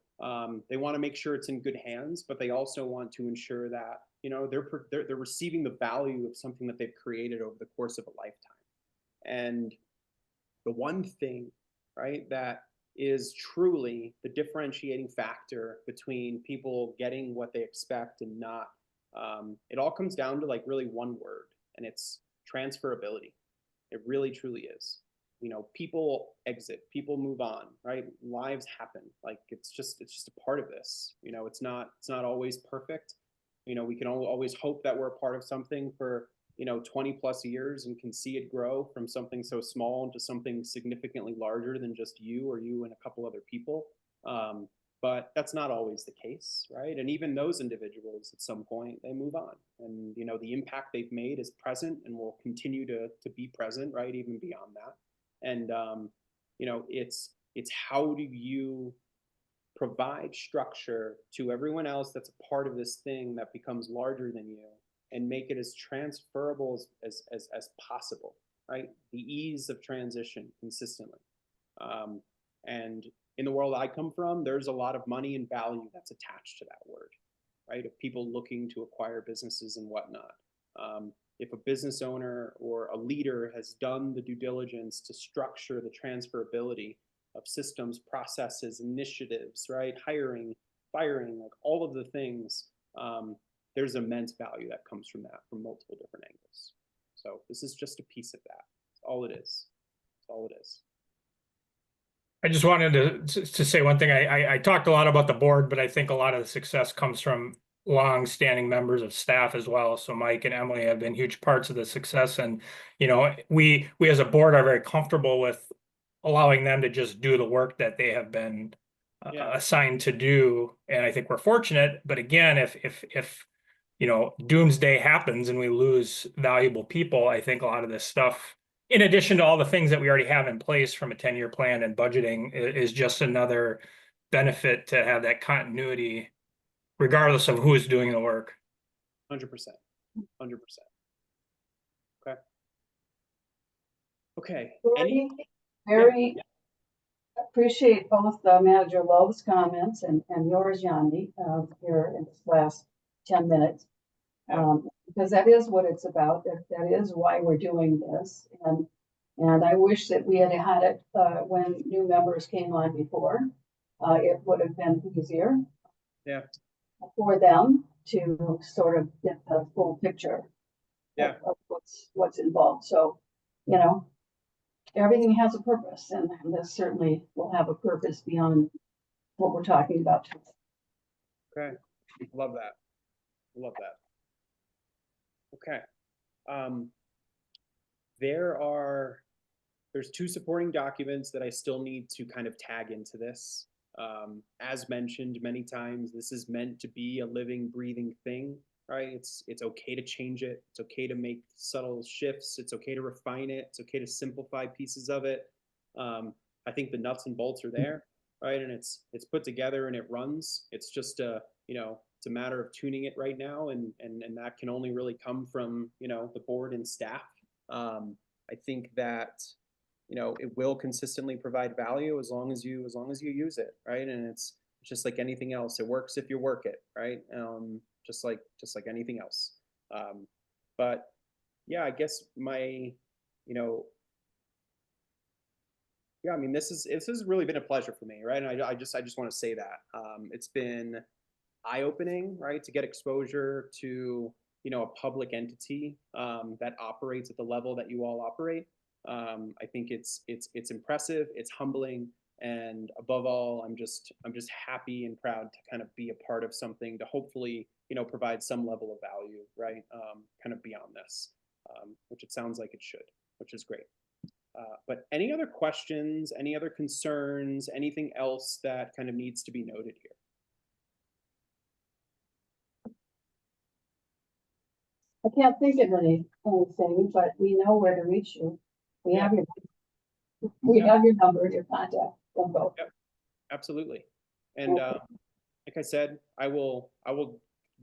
make sure it's in good hands, but they also want to ensure that, you know, they're receiving the value of something that they've created over the course of a lifetime. And the one thing, right, that is truly the differentiating factor between people getting what they expect and not. It all comes down to like really one word, and it's transferability. It really truly is. You know, people exit, people move on, right? Lives happen. Like it's just a part of this. You know, it's not always perfect. You know, we can always hope that we're a part of something for 20 plus years and can see it grow from something so small into something significantly larger than just you or you and a couple other people. But that's not always the case, right? And even those individuals at some point, they move on. And, the impact they've made is present and will continue to be present, right? Even beyond that. And, it's how do you provide structure to everyone else that's a part of this thing that becomes larger than you and make it as transferable as possible, right? The ease of transition consistently. And in the world I come from, there's a lot of money and value that's attached to that word, right? Of people looking to acquire businesses and whatnot. If a business owner or a leader has done the due diligence to structure the transferability of systems, processes, initiatives, right? Hiring, firing, like all of the things, there's immense value that comes from that from multiple different angles. So this is just a piece of that. That's all it is. That's all it is. I just wanted to say one thing. I talked a lot about the board, but I think a lot of the success comes from long-standing members of staff as well. So Mike and Emily have been huge parts of the success, and we as a board are very comfortable with allowing them to just do the work that they have been assigned to do. And I think we're fortunate. But again, if doomsday happens and we lose valuable people, I think a lot of this stuff, in addition to all the things that we already have in place from a 10-year plan and budgeting, is just another benefit to have that continuity, regardless of who is doing the work. 100%. 100%. Okay. Okay. Very appreciate both Manager Lowe's comments and yours, Yanni, here in this last 10 minutes. Because that is what it's about. That is why we're doing this. And I wish that we had had it when new members came on before. It would have been easier for them to sort of get the full picture of what's involved. So, everything has a purpose, and this certainly will have a purpose beyond what we're talking about today. Okay. Love that. Love that. Okay. There's two supporting documents that I still need to kind of tag into this. As mentioned many times, this is meant to be a living, breathing thing, right? It's okay to change it. It's okay to make subtle shifts. It's okay to refine it. It's okay to simplify pieces of it. I think the nuts and bolts are there, right? And it's put together and it runs. It's just it's a matter of tuning it right now, and that can only really come from the board and staff. I think that it will consistently provide value as long as you use it, right? And it's just like anything else. It works if you work it, right? Just like anything else. But yeah, I guess I mean, this has really been a pleasure for me, right? And I just want to say that it's been eye-opening, right, to get exposure to a public entity that operates at the level that you all operate. I think it's impressive, it's humbling, and above all, I'm just happy and proud to kind of be a part of something to hopefully provide some level of value, right, kind of beyond this, which it sounds like it should, which is great. But any other questions, any other concerns, anything else that kind of needs to be noted here? I can't think of anything, but we know where to reach you. We have your number, your contact info. Yep, absolutely. And like I said, I will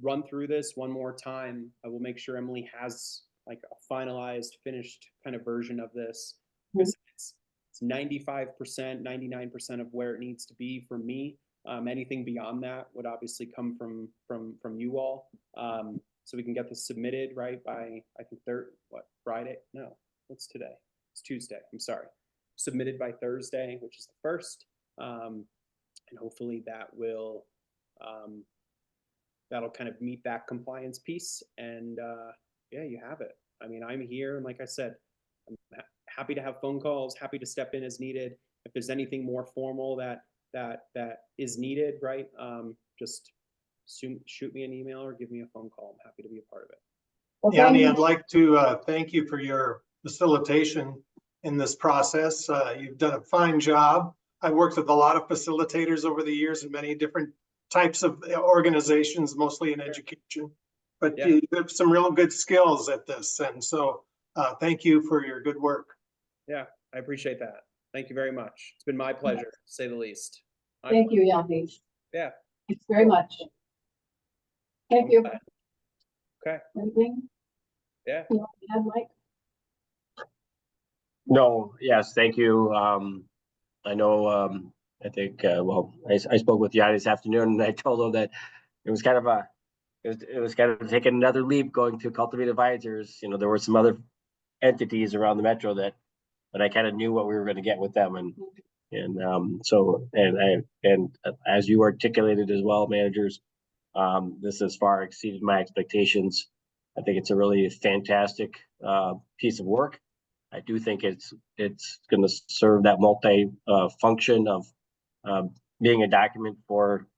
run through this one more time. I will make sure Emily has like a finalized, finished kind of version of this. It's 95%, 99% of where it needs to be for me. Anything beyond that would obviously come from you all. So we can get this submitted right by, I think, Friday? No, what's today? It's Tuesday. I'm sorry. Submitted by Thursday, which is the 1st. And hopefully that will, that'll kind of meet that compliance piece. And yeah, you have it. I mean, I'm here. And like I said, I'm happy to have phone calls, happy to step in as needed. If there's anything more formal that is needed, right? Just shoot me an email or give me a phone call. I'm happy to be a part of it. Well, thank Yanni, you. I'd like to thank you for your facilitation in this process. You've done a fine job. I've worked with a lot of facilitators over the years in many different types of organizations, mostly in education. But Yeah. you have some real good skills at this. And so thank you for your good work. Yeah, I appreciate that. Thank you very much. It's been my pleasure, to say the least. My Thank pleasure. you, Yanni. Yeah. Thanks very much. Thank you. Okay. Anything Yeah. you want to add, Mike? No, yes, thank you. I know, I think, well, I spoke with Yanni this afternoon and I told him that it was kind of it was kind of taking another leap going to Cultivate Advisors. You know, there were some other entities around the metro that I kind of knew what we were going to get with them. And as you articulated as well, managers, this has far exceeded my expectations. I think it's a really fantastic piece of work. I do think it's going to serve that function of being a document for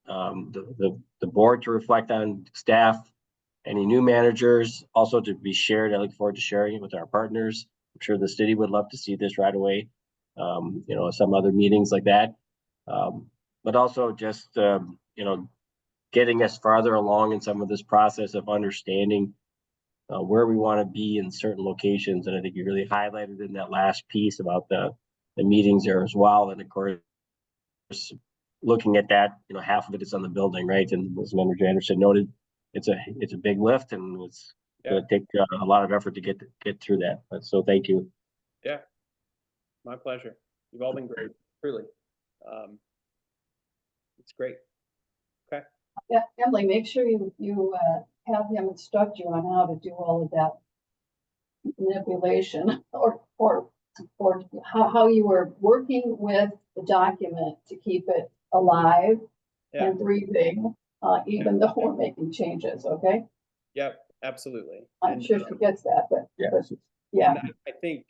the board to reflect on, staff, any new managers, also to be shared. I look forward to sharing it with our partners. I'm sure the city would love to see this right away. You know, some other meetings like that. But also just, you know, getting us farther along in some of this process of understanding where we want to be in certain locations. And I think you really highlighted in that last piece about the meetings there as well. And of course, looking at that, you know, half of it is on the building, right? And as Manager Anderson noted, it's a big lift and it's going to take a lot of effort to get through that. But so thank you. Yeah. My pleasure. You've all been great, truly. It's great. Okay. Yeah, Emily, make sure you have him instruct you on how to do all of that manipulation or how you were working with the document to keep it alive Yeah. and breathing, even though we're making changes, okay? Yep, absolutely. I'm And, sure she gets that, but Yes. yeah, and I think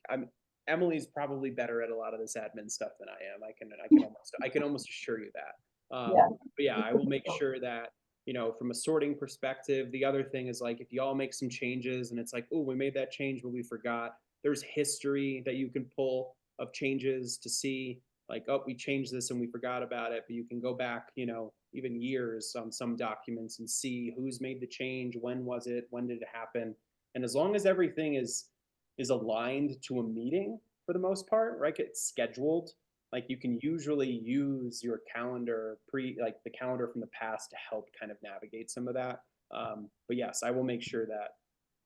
Emily's probably better at a lot of this admin stuff than I am. I can almost assure you that. Yeah. But yeah, I will make sure that, you know, from a sorting perspective, the other thing is like if y'all make some changes and it's like, oh, we made that change, but we forgot. There's history that you can pull of changes to see like, oh, we changed this and we forgot about it. But you can go back, you know, even years on some documents and see who's made the change, when was it, when did it happen. And as long as everything is aligned to a meeting for the most part, right? It's scheduled. Like you can usually use your calendar like the calendar from the past to help kind of navigate some of that. But yes, I will make sure that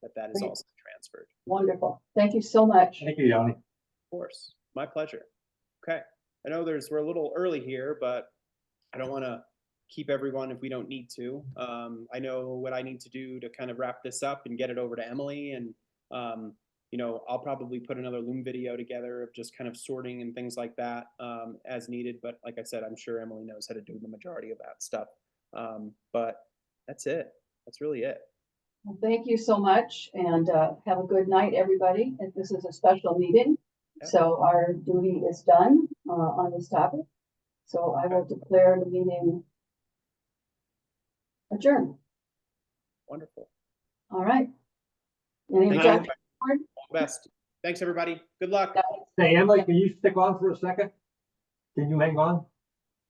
is Great. also transferred. wonderful. Thank you so much. Thank you, Yanni. Of course, my pleasure. Okay, I know we're a little early here, but I don't want to keep everyone if we don't need to. I know what I need to do to kind of wrap this up and get it over to Emily. And, you know, I'll probably put another Loom video together of just kind of sorting and things like that as needed. But like I said, I'm sure Emily knows how to do the majority of that stuff. But that's it. That's really it. Well, thank you so much and have a good night, everybody. And this is a special meeting. Yeah. So our duty is done on this topic. So I will declare the meeting adjourned. Wonderful. All right. Any Good night. objection? All the best. Thanks, everybody. Good luck. Hey, Emily, can you stick on for a second? Can you hang on?